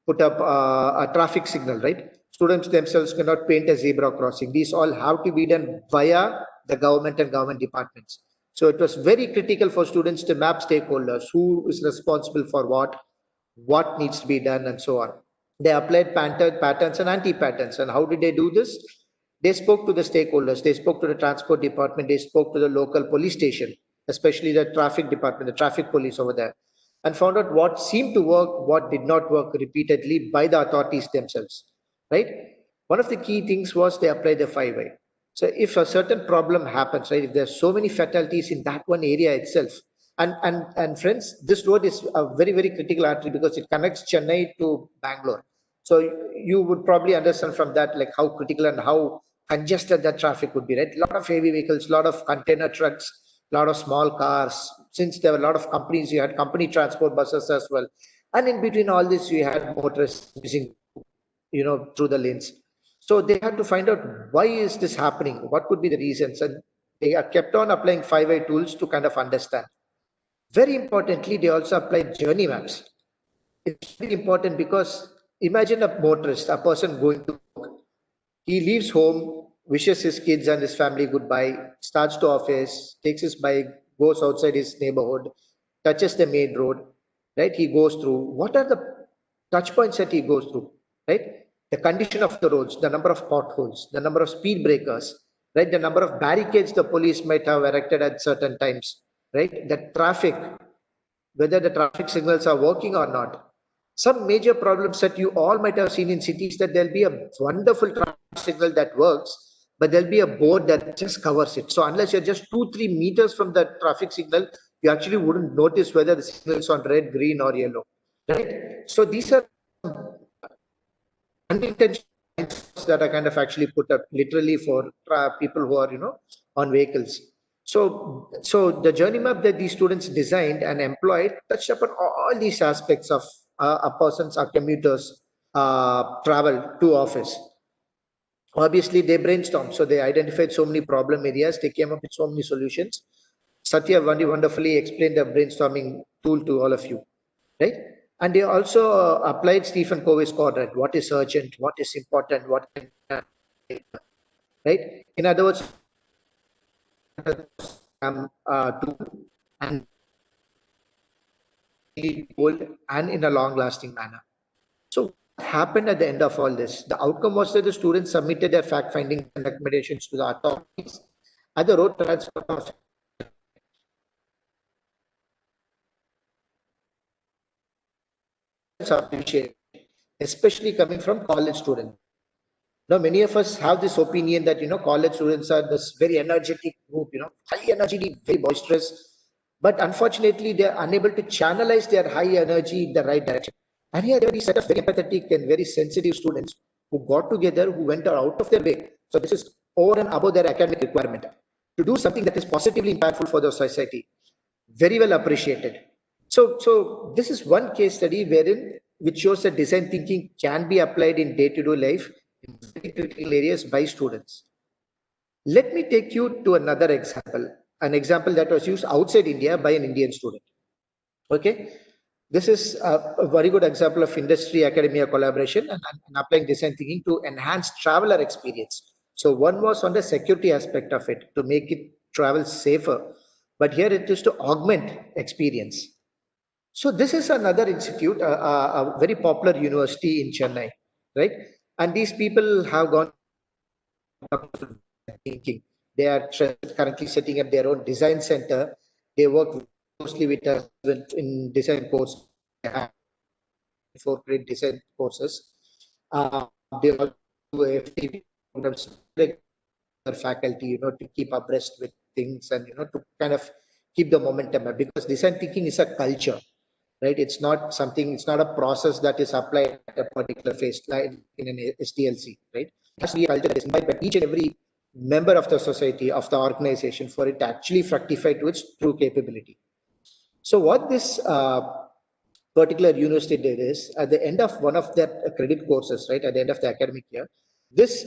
put up a traffic signal, right? Students themselves cannot paint a zebra crossing. These all have to be done via the government and government departments. So it was very critical for students to map stakeholders, who is responsible for what needs to be done, and so on. They applied patterns and anti-patterns. And how did they do this? They spoke to the stakeholders. They spoke to the transport department. They spoke to the local police station, especially the traffic department, the traffic police over there, and found out what seemed to work, what did not work repeatedly by the authorities themselves, right? One of the key things was they applied the 5-way. So if a certain problem happens, right, if there's so many fatalities in that one area itself, and friends, this road is a very, very critical artery because it connects Chennai to Bangalore. So you would probably understand from that, like how critical and how congested that traffic would be, right? A lot of heavy vehicles, a lot of container trucks, a lot of small cars. Since there were a lot of companies, you had company transport buses as well. And in between all this, you had motorists using, through the lanes. So they had to find out, why is this happening? What could be the reasons? And they are kept on applying 5i tools to kind of understand. Very importantly, they also applied journey maps. It's very important because imagine a motorist, a person going to work. He leaves home, wishes his kids and his family goodbye, starts to office, takes his bike, goes outside his neighborhood, touches the main road, right? He goes through. What are the touch points that he goes through, right? The condition of the roads, the number of potholes, the number of speed breakers, right? The number of barricades the police might have erected at certain times, right? The traffic, whether the traffic signals are working or not. Some major problems that you all might have seen in cities, that there'll be a wonderful traffic signal that works, but there'll be a board that just covers it. So unless you're just 2-3 meters from the traffic signal, you actually wouldn't notice whether the signal is on red, green, or yellow, right? So these are unintentional that are kind of actually put up literally for people who are, on vehicles. So the journey map that these students designed and employed touched upon all these aspects of a person's, a commuter's travel to office. Obviously, they brainstormed. So they identified so many problem areas. They came up with so many solutions. Satya wonderfully explained the brainstorming tool to all of you, right? And they also applied Stephen Covey's quadrant. What is urgent? What is important? What can, right? In other words, and in a long-lasting manner. So what happened at the end of all this? The outcome was that the students submitted their fact-finding and recommendations to the authorities at the road transport appreciated, especially coming from college students. Now, many of us have this opinion that, college students are this very energetic group, high energy, very boisterous, but unfortunately, they are unable to channelize their high energy in the right direction. And here, there are these set of very empathetic and very sensitive students who got together, who went out of their way. So this is over and above their academic requirement to do something that is positively impactful for the society. Very well appreciated. So this is one case study which shows that design thinking can be applied in day-to-day life in very critical areas by students. Let me take you to another example, an example that was used outside India by an Indian student. Okay, this is a very good example of industry-academia collaboration and applying design thinking to enhance traveler experience. So one was on the security aspect of it, to make it travel safer, but here it is to augment experience. So this is another institute, a very popular university in Chennai, right? And these people have gone thinking. They are currently setting up their own design center. They work closely with us in design course, 4 great design courses. They also do FTP programs for faculty, to keep abreast with things and, to kind of keep the momentum up, because design thinking is a culture. Right? It's not a process that is applied at a particular phase, like in an SDLC, right? It has to be a culture that is imbibed by each and every member of the society, of the organization, for it to actually fructify to its true capability. So what this particular university did is, at the end of one of their credit courses, right, at the end of the academic year, this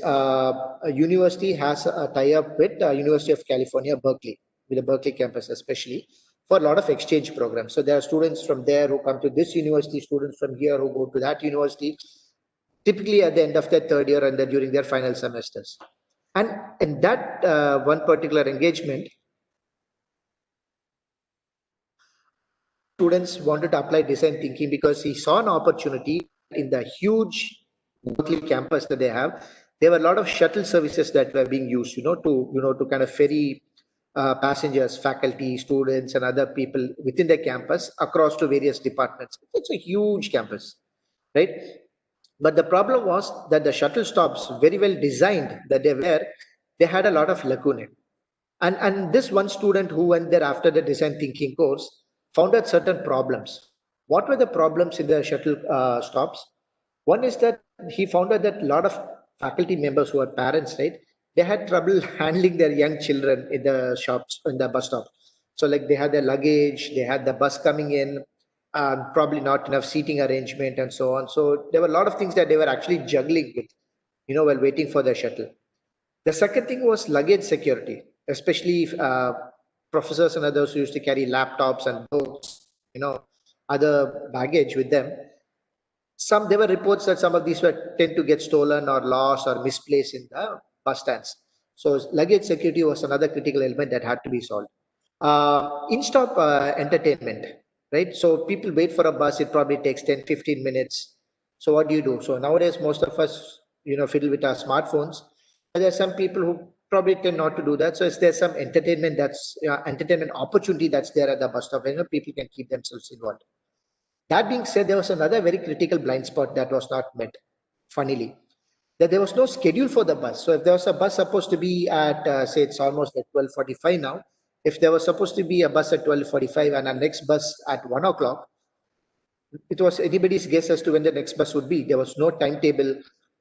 university has a tie-up with University of California, Berkeley, with the Berkeley campus especially, for a lot of exchange programs. So there are students from there who come to this university, students from here who go to that university, typically at the end of their 3rd year and then during their final semesters. And in that one particular engagement, students wanted to apply design thinking because he saw an opportunity in the huge Berkeley campus that they have. There were a lot of shuttle services that were being used, to kind of ferry passengers, faculty, students, and other people within the campus across to various departments. It's a huge campus, right? But the problem was that the shuttle stops, very well designed that they had a lot of lacunae. And this one student who went there after the design thinking course found out certain problems. What were the problems in the shuttle stops? One is that he found out that a lot of faculty members who are parents, right, they had trouble handling their young children in the shops, in the bus stop. So like they had their luggage, they had the bus coming in, probably not enough seating arrangement and so on. So there were a lot of things that they were actually juggling with, while waiting for their shuttle. The second thing was luggage security, especially professors and others who used to carry laptops and books, other baggage with them. There were reports that some of these tend to get stolen or lost or misplaced in the bus stands. So luggage security was another critical element that had to be solved. In-stop entertainment, right? So people wait for a bus, it probably takes 10-15 minutes. So what do you do? So nowadays, most of us, fiddle with our smartphones. But there are some people who probably tend not to do that. So is there some entertainment entertainment opportunity that's there at the bus stop? People can keep themselves involved. That being said, there was another very critical blind spot that was not met, funnily, that there was no schedule for the bus. So if there was a bus supposed to be at, say, it's almost at 12:45 now. If there was supposed to be a bus at 12:45 and our next bus at 1 o'clock, it was anybody's guess as to when the next bus would be. There was no timetable.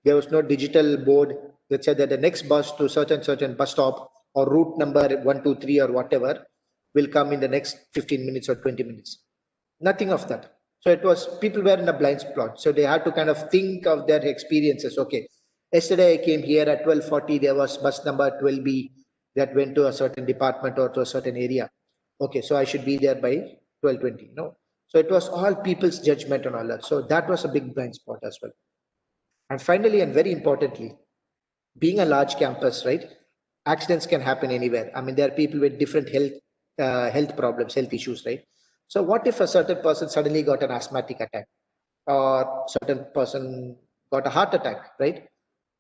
There was no digital board that said that the next bus to certain bus stop or route number 1, 2, 3 or whatever will come in the next 15 minutes or 20 minutes. Nothing of that. So it was, people were in a blind spot. So they had to kind of think of their experiences. Okay, yesterday I came here at 12:40, there was bus number 12B that went to a certain department or to a certain area. Okay, so I should be there by 12:20. No. So it was all people's judgment and all that. So that was a big blind spot as well. And finally, and very importantly, being a large campus, right? Accidents can happen anywhere. I mean, there are people with different health problems, health issues, right? So what if a certain person suddenly got an asthmatic attack or certain person got a heart attack, right?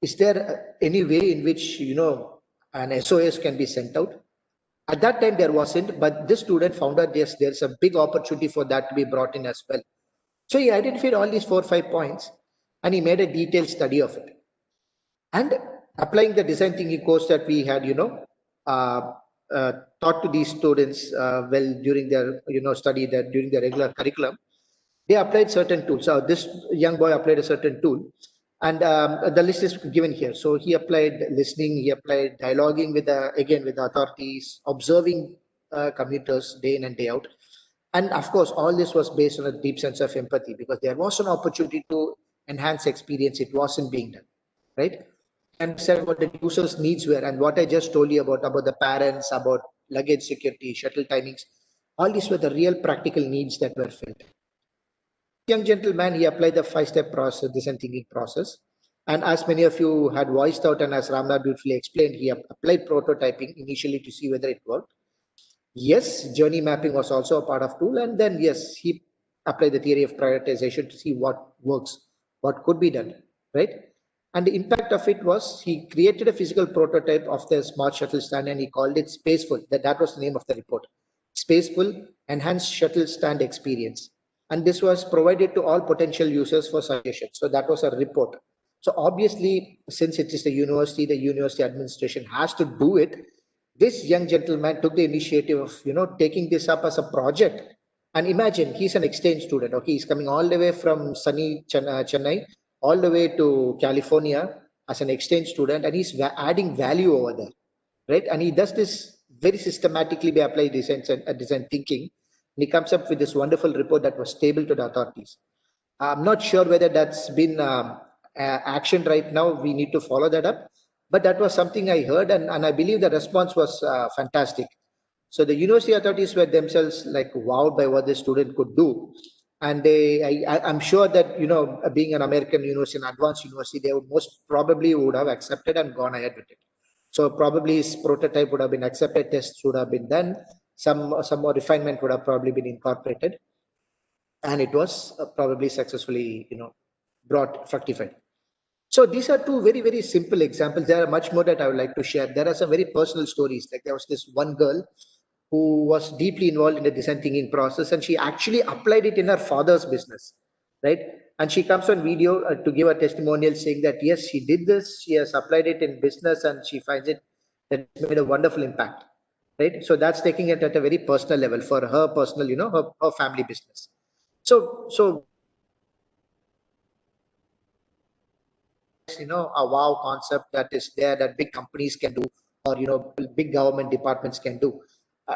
Is there any way in which, an SOS can be sent out? At that time, there wasn't, but this student found out there's a big opportunity for that to be brought in as well. So he identified all these 4 or 5 points and he made a detailed study of it. And applying the design thinking course that we had, taught to these students during their study, that during their regular curriculum, they applied certain tools. So this young boy applied a certain tool, and the list is given here. So he applied listening, he applied dialoguing with the authorities, observing commuters day in and day out, and of course all this was based on a deep sense of empathy, because there was an opportunity to enhance experience. It wasn't being done, right? And said what the users' needs were, and what I just told you about the parents, about luggage security, shuttle timings, all these were the real practical needs that were filled. Young gentleman, he applied the 5-step process, design thinking process, and as many of you had voiced out, and as Ramnath beautifully explained, he applied prototyping initially to see whether it worked. Yes, journey mapping was also a part of tool, and then yes, he applied the theory of prioritization to see what works, what could be done, right? And the impact of it was he created a physical prototype of the smart shuttle stand and he called it Spaceful. That was the name of the report. Spaceful Enhanced Shuttle Stand Experience. And this was provided to all potential users for suggestions. So that was a report. So obviously, since it is the university administration has to do it. This young gentleman took the initiative of, taking this up as a project. And imagine, he's an exchange student. Okay, he's coming all the way from sunny Chennai all the way to California as an exchange student, and he's adding value over there, right? And he does this very systematically by applying design thinking. And he comes up with this wonderful report that was tabled to the authorities. I'm not sure whether that's been actioned right now. We need to follow that up. But that was something I heard, and I believe the response was fantastic. So the university authorities were themselves like wowed by what the student could do. And I'm sure that, being an American university, an advanced university, they would most probably would have accepted and gone ahead with it. So probably his prototype would have been accepted, tests would have been done, some more refinement would have probably been incorporated, and it was probably successfully, fructified. So these are two very, very simple examples. There are much more that I would like to share. There are some very personal stories. Like there was this one girl who was deeply involved in the design thinking process, and she actually applied it in her father's business, right? And she comes on video to give a testimonial saying that, yes, she did this, she has applied it in business, and she finds it that it's made a wonderful impact, right? So that's taking it at a very personal level for her personal, her family business. So a wow concept that is there that big companies can do, or big government departments can do.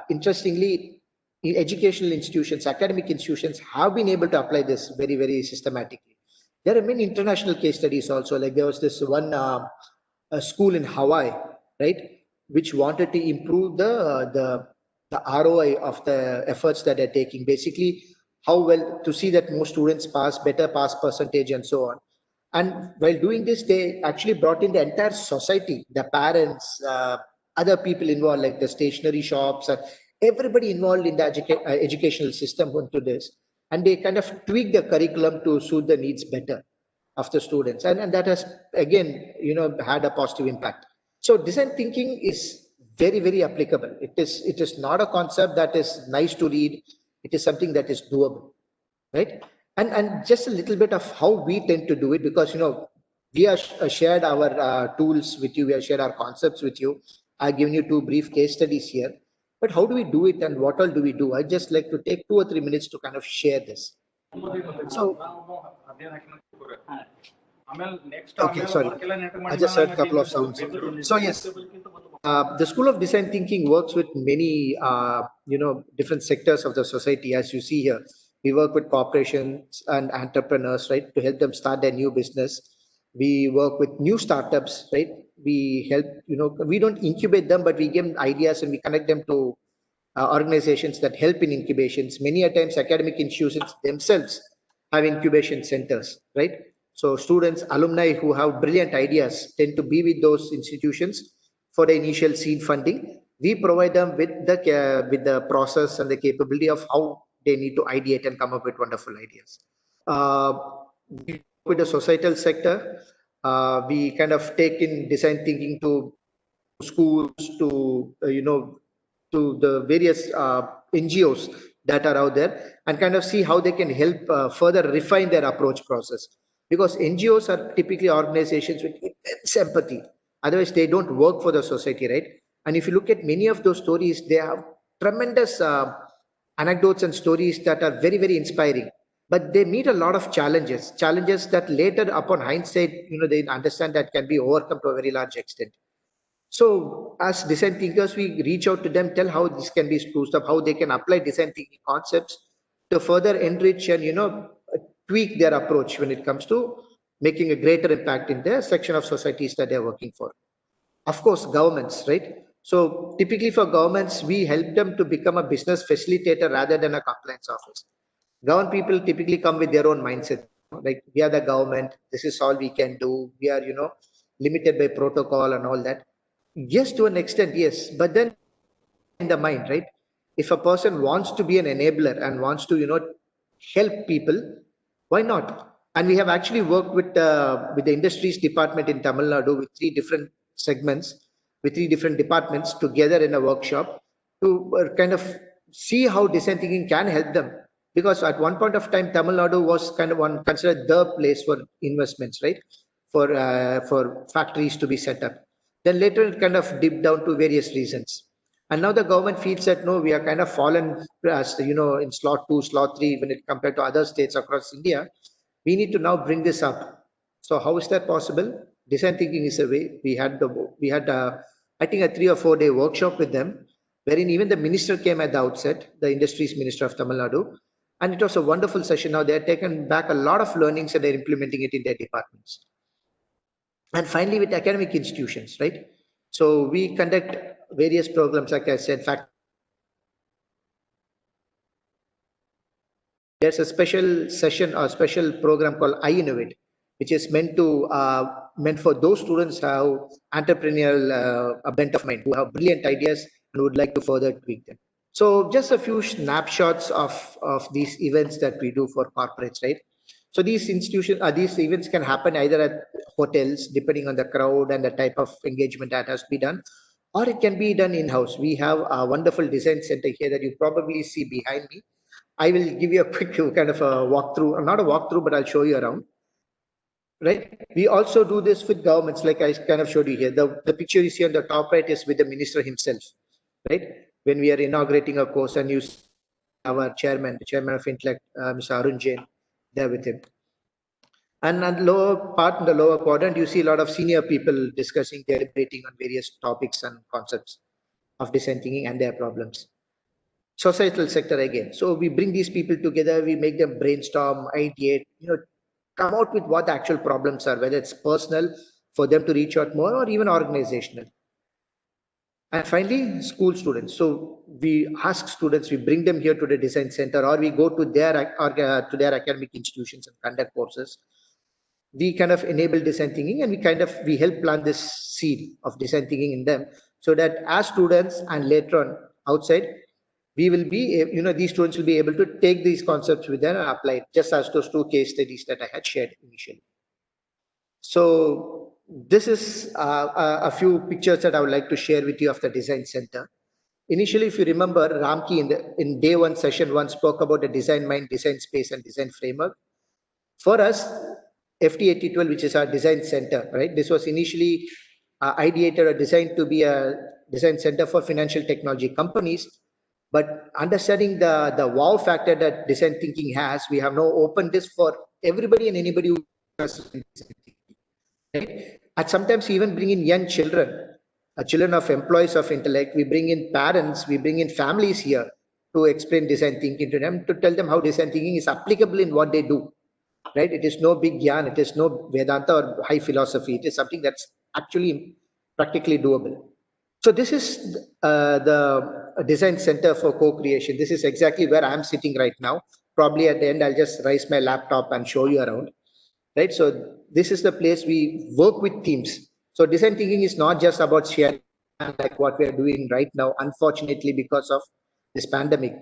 Interestingly, educational institutions, academic institutions have been able to apply this very, very systematically. There are many international case studies also. Like there was this one a school in Hawaii, right, which wanted to improve the ROI of the efforts that they're taking. Basically, how well to see that more students pass, better pass percentage, and so on. And while doing this, they actually brought in the entire society, the parents, other people involved, like the stationery shops, everybody involved in the educational system into this. And they kind of tweaked the curriculum to suit the needs better of the students. And that has, again, had a positive impact. So design thinking is very, very applicable. It is not a concept that is nice to read. It is something that is doable, right? And just a little bit of how we tend to do it, because we have shared our tools with you, we have shared our concepts with you. I've given you 2 brief case studies here, but how do we do it and what all do we do? I'd just like to take 2 or 3 minutes to kind of share this. So, okay, sorry, I just heard a couple of sounds. So yes, the School of Design Thinking works with many different sectors of the society. As you see here, we work with corporations and entrepreneurs, right, to help them start their new business. We work with new startups, right? We help, we don't incubate them, but we give them ideas and we connect them to organizations that help in incubations. Many a times academic institutions themselves have incubation centers, right? So students, alumni who have brilliant ideas tend to be with those institutions for the initial seed funding. We provide them with the process and the capability of how they need to ideate and come up with wonderful ideas. With the societal sector, we kind of take in design thinking to schools, to to the various NGOs that are out there, and kind of see how they can help further refine their approach process. Because NGOs are typically organizations with immense empathy. Otherwise, they don't work for the society, right? And if you look at many of those stories, they have tremendous anecdotes and stories that are very, very inspiring. But they meet a lot of challenges that later, upon hindsight, they understand that can be overcome to a very large extent. So as design thinkers, we reach out to them, tell how this can be spruced up, how they can apply design thinking concepts to further enrich and tweak their approach when it comes to making a greater impact in the section of societies that they're working for. Of course, governments, right? So typically for governments, we help them to become a business facilitator rather than a compliance office. Government people typically come with their own mindset. Like, we are the government, this is all we can do. We are, limited by protocol and all that. Yes, to an extent, yes. But then in the mind, right? If a person wants to be an enabler and wants to, help people, why not? And we have actually worked with the industries department in Tamil Nadu with 3 different segments, with 3 different departments together in a workshop to kind of see how design thinking can help them. Because at one point of time, Tamil Nadu was kind of considered the place for investments, right? For factories to be set up. Then later it kind of dipped down to various reasons. And now the government feels that no, we are kind of fallen as in slot 2, slot 3 when it compared to other states across India. We need to now bring this up. So how is that possible? Design thinking is a way. We had I think a 3 or 4 day workshop with them, wherein even the minister came at the outset, the industries minister of Tamil Nadu, and it was a wonderful session. Now they're taken back a lot of learnings and they're implementing it in their departments. And finally, with academic institutions, right? So we conduct various programs, like I said. In fact, there's a special session or special program called iInnovate, which is meant for those students who have entrepreneurial bent of mind, who have brilliant ideas and would like to further tweak them. So just a few snapshots of these events that we do for corporates, right? So these events can happen either at hotels, depending on the crowd and the type of engagement that has to be done, or it can be done in-house. We have a wonderful design center here that you probably see behind me. I will give you a quick kind of a walkthrough, not a walkthrough, but I'll show you around. Right? We also do this with governments, like I kind of showed you here. The picture you see on the top right is with the minister himself, right? When we are inaugurating a course, and you see our chairman, the chairman of Intellect, Mr. Arun Jain, there with him. And on the lower part, in the lower quadrant, you see a lot of senior people discussing, deliberating on various topics and concepts of design thinking and their problems. Societal sector again. So we bring these people together, we make them brainstorm, ideate, come out with what the actual problems are, whether it's personal for them to reach out more or even organizational. And finally, school students. So we ask students, we bring them here to the design center, or we go to their academic institutions and conduct courses. We kind of enable design thinking, and we help plant this seed of design thinking in them, so that as students and later on outside, we will be, these students will be able to take these concepts with them and apply it, just as those 2 case studies that I had shared initially. So this is a few pictures that I would like to share with you of the design center. Initially, if you remember, Ramki in day 1, session 1 spoke about the design mind, design space, and design framework. For us, FT8012, which is our design center, right? This was initially ideated or designed to be a design center for financial technology companies. But understanding the wow factor that design thinking has, we have now opened this for everybody and anybody who does design thinking. Right? And sometimes we even bring in young children, children of employees of Intellect. We bring in parents, we bring in families here to explain design thinking to them, to tell them how design thinking is applicable in what they do. Right? It is no big yarn, it is no Vedanta or high philosophy. It is something that's actually practically doable. So this is the design center for co-creation. This is exactly where I'm sitting right now. Probably at the end, I'll just raise my laptop and show you around. Right? So this is the place we work with teams. So design thinking is not just about sharing like what we are doing right now, unfortunately, because of this pandemic.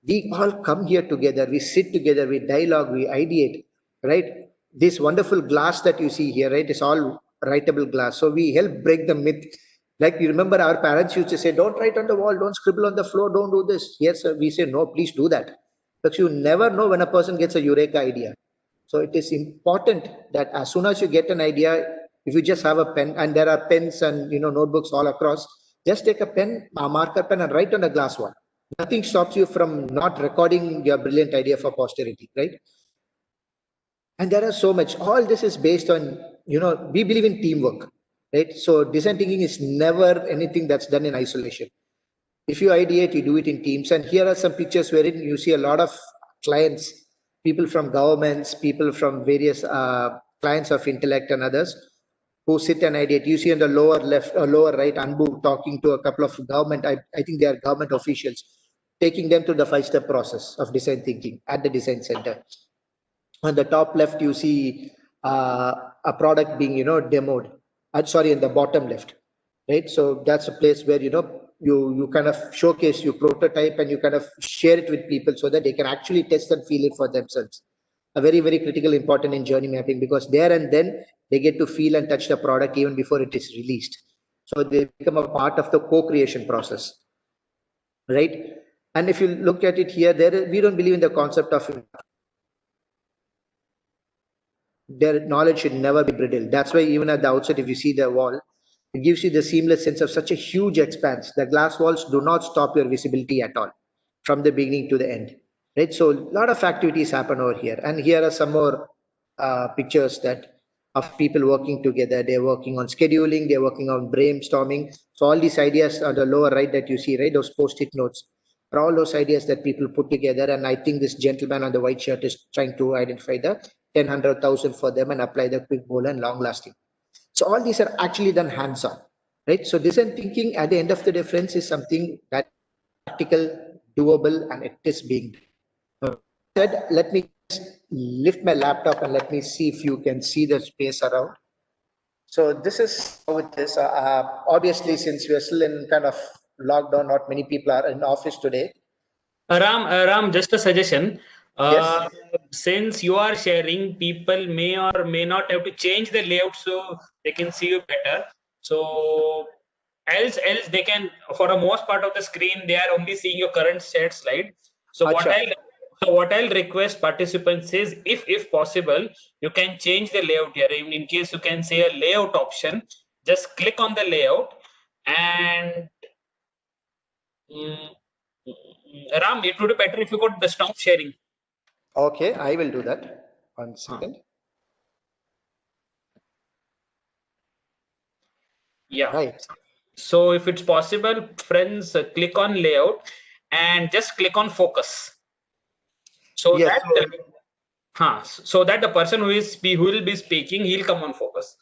We all come here together, we sit together, we dialogue, we ideate, right? This wonderful glass that you see here, right, is all writable glass. So we help break the myth. Like you remember our parents used to say, don't write on the wall, don't scribble on the floor, don't do this. Yes, sir. We say, no, please do that. But you never know when a person gets a eureka idea. So it is important that as soon as you get an idea, if you just have a pen, and there are pens and notebooks all across, just take a pen, a marker pen, and write on a glass wall. Nothing stops you from not recording your brilliant idea for posterity, right? And there are so much. All this is based on, we believe in teamwork, right? So design thinking is never anything that's done in isolation. If you ideate, you do it in teams. And here are some pictures wherein you see a lot of clients, people from governments, people from various clients of Intellect and others who sit and ideate. You see on the lower left or lower right, Anbu talking to a couple of government, I think they are government officials, taking them to the 5-step process of design thinking at the design center. On the top left, you see a product being, demoed. Sorry, in the bottom left, right? So that's a place where, you kind of showcase, you prototype, and you kind of share it with people so that they can actually test and feel it for themselves. A very, very critical, important in journey mapping, because there and then they get to feel and touch the product even before it is released. So they become a part of the co-creation process, right? And if you look at it here, we don't believe in the concept of their knowledge should never be brittle. That's why even at the outset, if you see the wall, it gives you the seamless sense of such a huge expanse. The glass walls do not stop your visibility at all from the beginning to the end, right? So a lot of activities happen over here. And here are some more pictures of people working together. They're working on scheduling, they're working on brainstorming. So all these ideas on the lower right that you see, right, those post-it notes, are all those ideas that people put together. And I think this gentleman on the white shirt is trying to identify the 10, 100,000 for them and apply the quick, bold, and long lasting. So all these are actually done hands-on, right? So design thinking at the end of the day, friends, is something that practical, doable, and it is being done. Let me just lift my laptop and let me see if you can see the space around. So this is how it is. Obviously, since we are still in kind of lockdown, not many people are in office today. Ram, just a suggestion. Yes. Since you are sharing, people may or may not have to change the layout so they can see you better. So else they can, for the most part of the screen, they are only seeing your current shared slide. So what I'll request participants is, if possible, you can change the layout here. In case you can say a layout option, just click on the layout and Ram, it would be better if you could stop sharing. Okay, I will do that. 1 second. Yeah. Right. So if it's possible, friends, click on layout and just click on focus. So Yes. so that the person who will be speaking, he'll come on focus.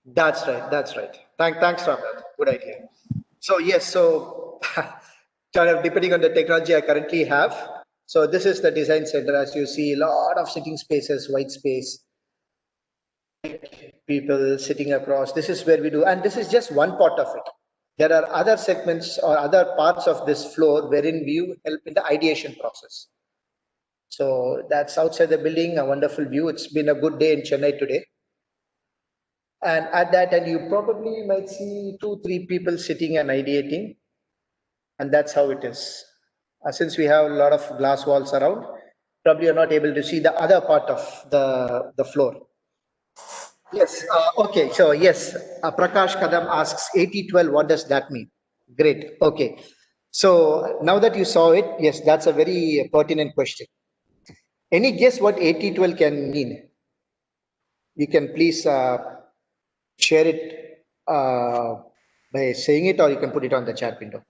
That's right. That's right. Thanks, Ramnath. Good idea. So yes, so kind of depending on the technology I currently have. So this is the design center. As you see, a lot of sitting spaces, white space, people sitting across. This is where we do, and this is just one part of it. There are other segments or other parts of this floor wherein we help in the ideation process. So that's outside the building, a wonderful view. It's been a good day in Chennai today. And at that end, you probably might see 2-3 people sitting and ideating. And that's how it is. Since we have a lot of glass walls around, probably you're not able to see the other part of the floor. Yes. Okay. So yes, Prakash Kadam asks 80-12. What does that mean? Great. Okay. So now that you saw it, yes, that's a very pertinent question. Any guess what 80-12 can mean? You can please share it by saying it, or you can put it on the chat window.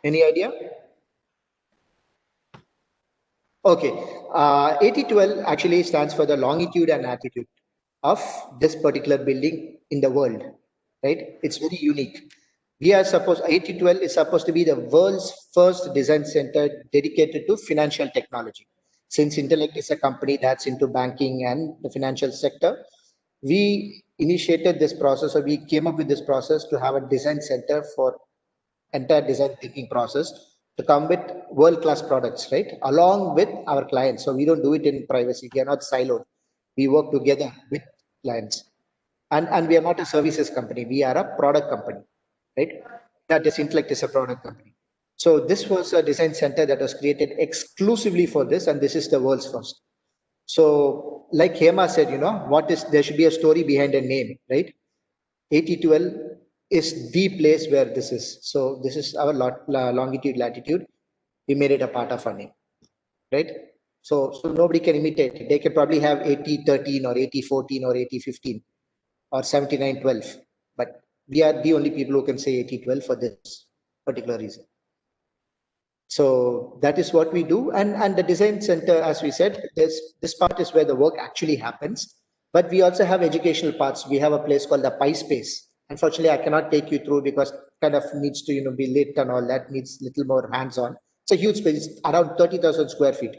Any idea? Okay. 80-12 actually stands for the longitude and latitude of this particular building in the world, right? It's very unique. We are supposed, 80-12 is supposed to be the world's first design center dedicated to financial technology. Since Intellect is a company that's into banking and the financial sector, we initiated this process, or we came up with this process to have a design center for entire design thinking process to come with world-class products, right? Along with our clients. So we don't do it in privacy. We are not siloed. We work together with clients. And we are not a services company. We are a product company, right? That is, Intellect is a product company. So this was a design center that was created exclusively for this, and this is the world's first. So like Hema said, there should be a story behind a name, right? 80-12 is the place where this is. So this is our longitude, latitude. We made it a part of our name, right? So nobody can imitate it. They can probably have 80-13 or 80-14 or 80-15 or 79-12, but we are the only people who can say 80-12 for this particular reason. So that is what we do. And the design center, as we said, this part is where the work actually happens. But we also have educational parts. We have a place called the Pi Space. Unfortunately, I cannot take you through because it kind of needs to be lit and all that, needs a little more hands-on. It's a huge space, it's around 30,000 square feet,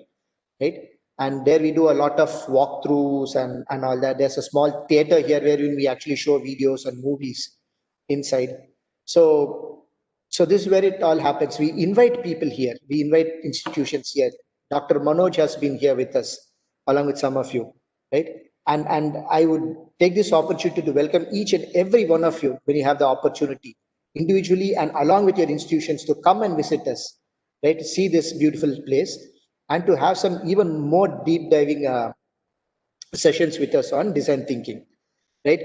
right? And there we do a lot of walkthroughs and all that. There's a small theater here wherein we actually show videos and movies inside. So this is where it all happens. We invite people here. We invite institutions here. Dr. Manoj has been here with us, along with some of you, right? And I would take this opportunity to welcome each and every one of you when you have the opportunity, individually and along with your institutions, to come and visit us, right? To see this beautiful place and to have some even more deep diving sessions with us on design thinking, right?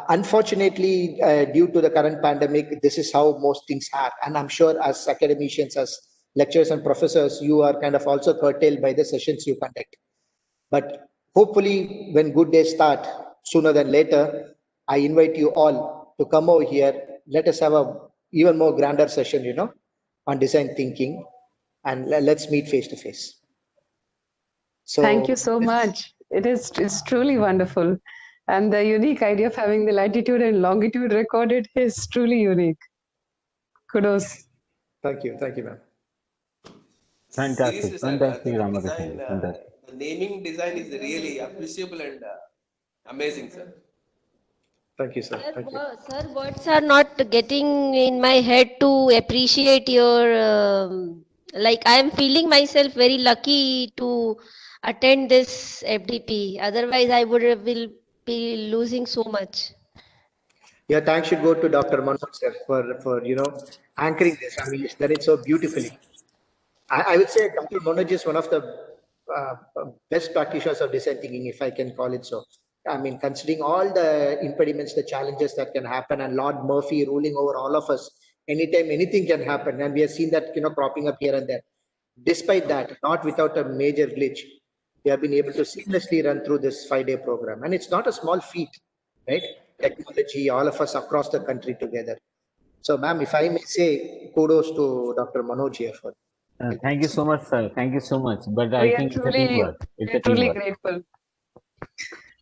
Unfortunately, due to the current pandemic, this is how most things are. And I'm sure as academicians, as lecturers and professors, you are kind of also curtailed by the sessions you conduct. But hopefully, when good days start, sooner than later, I invite you all to come over here. Let us have a even more grander session, on design thinking, and let's meet face to face. So thank you so much. It's truly wonderful. And the unique idea of having the latitude and longitude recorded is truly unique. Kudos. Thank you, ma'am. Fantastic, Seriously, sir, fantastic, the Ramakrishnan. design, Fantastic. the naming design is really appreciable and amazing, sir. Thank you, sir. Thank you. Sir, words are not getting in my head to appreciate your. Like I am feeling myself very lucky to attend this FDP. Otherwise, I will be losing so much. Yeah, thanks should go to Dr. Manoj sir for anchoring this. I mean, he's done it so beautifully. I would say Dr. Manoj is one of the best practitioners of design thinking, if I can call it so. I mean, considering all the impediments, the challenges that can happen, and Lord Murphy ruling over all of us, anytime anything can happen, and we have seen that cropping up here and there. Despite that, not without a major glitch, we have been able to seamlessly run through this 5-day program. And it's not a small feat, right? Technology, all of us across the country together. So, ma'am, if I may say, kudos to Dr. Manoj here for Thank you so much, sir. Thank you so much. But I We are think it's a truly, teamwork. It's we a are truly teamwork. grateful.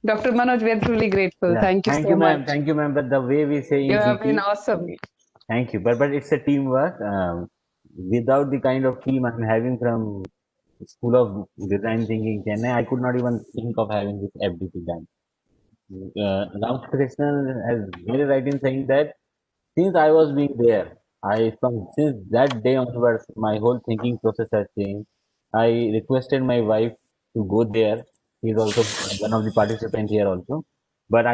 Dr. Manoj, we are truly grateful. Yeah. Thank you so ma'am. much. Thank you, ma'am. But the way we say You have EGT, been awesome. thank you. But it's a teamwork. Without the kind of team I'm having from School of Design Thinking Chennai, I could not even think of having this FDP done. Ramakrishnan has very right in saying that since I was being there, since that day onwards, my whole thinking process has changed. I requested my wife to go there. She's also one of the participants here also. But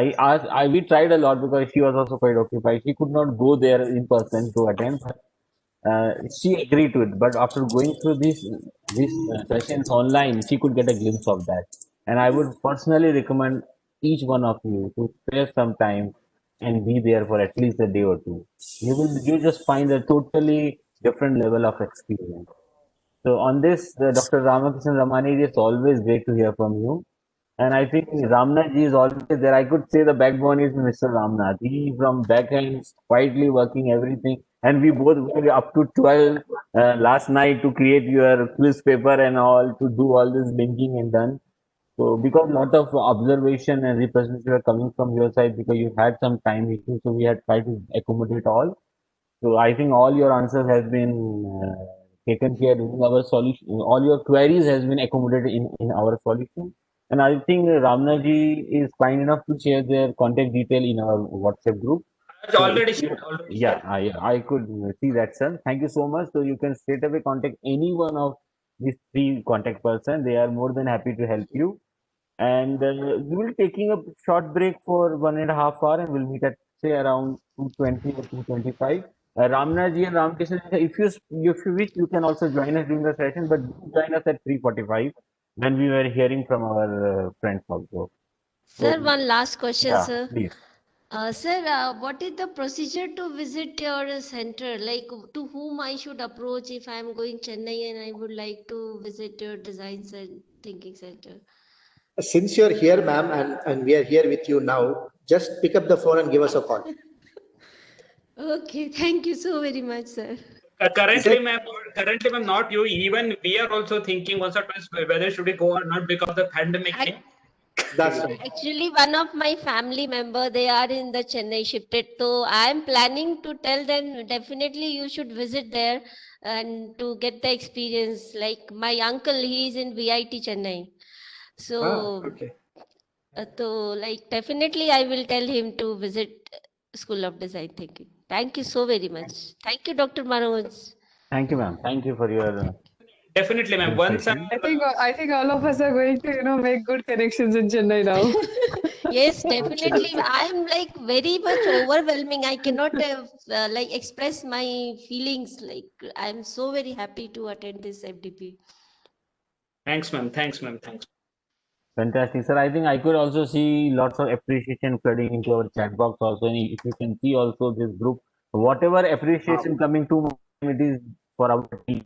we tried a lot because she was also quite occupied. She could not go there in person to attend. She agreed to it. But after going through these sessions online, she could get a glimpse of that. And I would personally recommend each one of you to spare some time and be there for at least a day or two. You just find a totally different level of experience. So on this, Dr. Ramakrishnan Ramani, it's always great to hear from you. And I think Ramnath ji is always there. I could say the backbone is Mr. Ramnath. He from back end quietly working everything. And we both were up to 12 last night to create your quiz paper and all, to do all this linking and done. So because lot of observation and representation were coming from your side because you had some time issues, so we had tried to accommodate all. So I think all your answers has been taken care in our solution. All your queries has been accommodated in our solution. And I think Ramnaji is kind enough to share their contact detail in our WhatsApp group. It's already shared. Yeah, I could see that, sir. Thank you so much. So you can straight away contact any one of these 3 contact person. They are more than happy to help you. And we will be taking a short break for 1.5 hours, and we'll meet at say around 2:20 or 2:25. Ramnaji and Ramkrishnan, if you wish, you can also join us during the session, but do join us at 3:45 when we were hearing from our friends also. Sir, one last question, Yeah, sir. please. Sir, what is the procedure to visit your center? Like, to whom I should approach if I am going Chennai and I would like to visit your design thinking center? Since you're here, ma'am, and we are here with you now, just pick up the phone and give us a call. Okay, thank you so very much, sir. Currently, ma'am, not you. Even we are also thinking once or twice whether should we go or not because of the pandemic. That's right. Actually, one of my family member, they are in the Chennai shifted. So I am planning to tell them definitely you should visit there and to get the experience. Like my uncle, he is in VIT Chennai. So, okay. So like definitely I will tell him to visit School of Design Thinking. Thank you so very much. Thank you, Dr. Manoj. Thank you, ma'am. Thank you for your Definitely, ma'am. Once I think all of us are going to make good connections in Chennai now. Yes, definitely. I'm like very much overwhelming. I cannot like express my feelings. Like I'm so very happy to attend this FDP. Thanks, ma'am. Thanks, ma'am. Thanks. Fantastic, sir. I think I could also see lots of appreciation flooding into our chat box also. And if you can see also this group, whatever appreciation coming to it is for our team.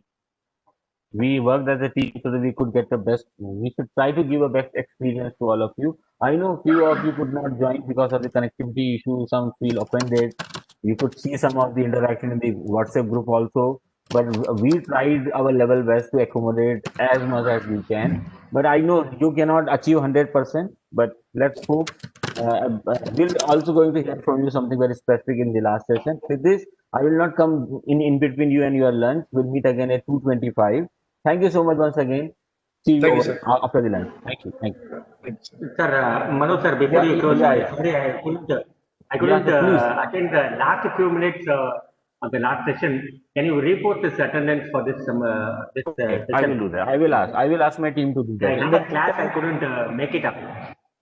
We worked as a team so that we could get the best. We should try to give a best experience to all of you. I know few of you could not join because of the connectivity issue. Some feel offended. You could see some of the interaction in the WhatsApp group also. But we tried our level best to accommodate as much as we can. But I know you cannot achieve 100%. But let's hope. We're also going to hear from you something very specific in the last session. With this, I will not come in between you and your lunch. We'll meet again at 2:25. Thank you so much once again. See you, after the lunch. Thank you. Thank you. Sir, Manoj sir, before you close, sorry, I couldn't attend the last few minutes of the last session. Can you report this attendance for this session? I will do that. I will ask my team to do that. In the class, I couldn't make it up.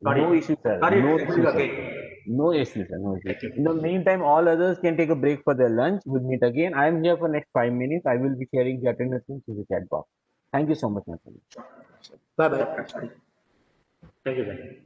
Sorry. No issue, sir. Sorry, no issue, sir. No issue, sir. No issue. In the meantime, all others can take a break for their lunch. We'll meet again. I am here for next 5 minutes. I will be sharing the attendance link to the chat box. Thank you so much, my friend. Bye-bye. Thank you, sir.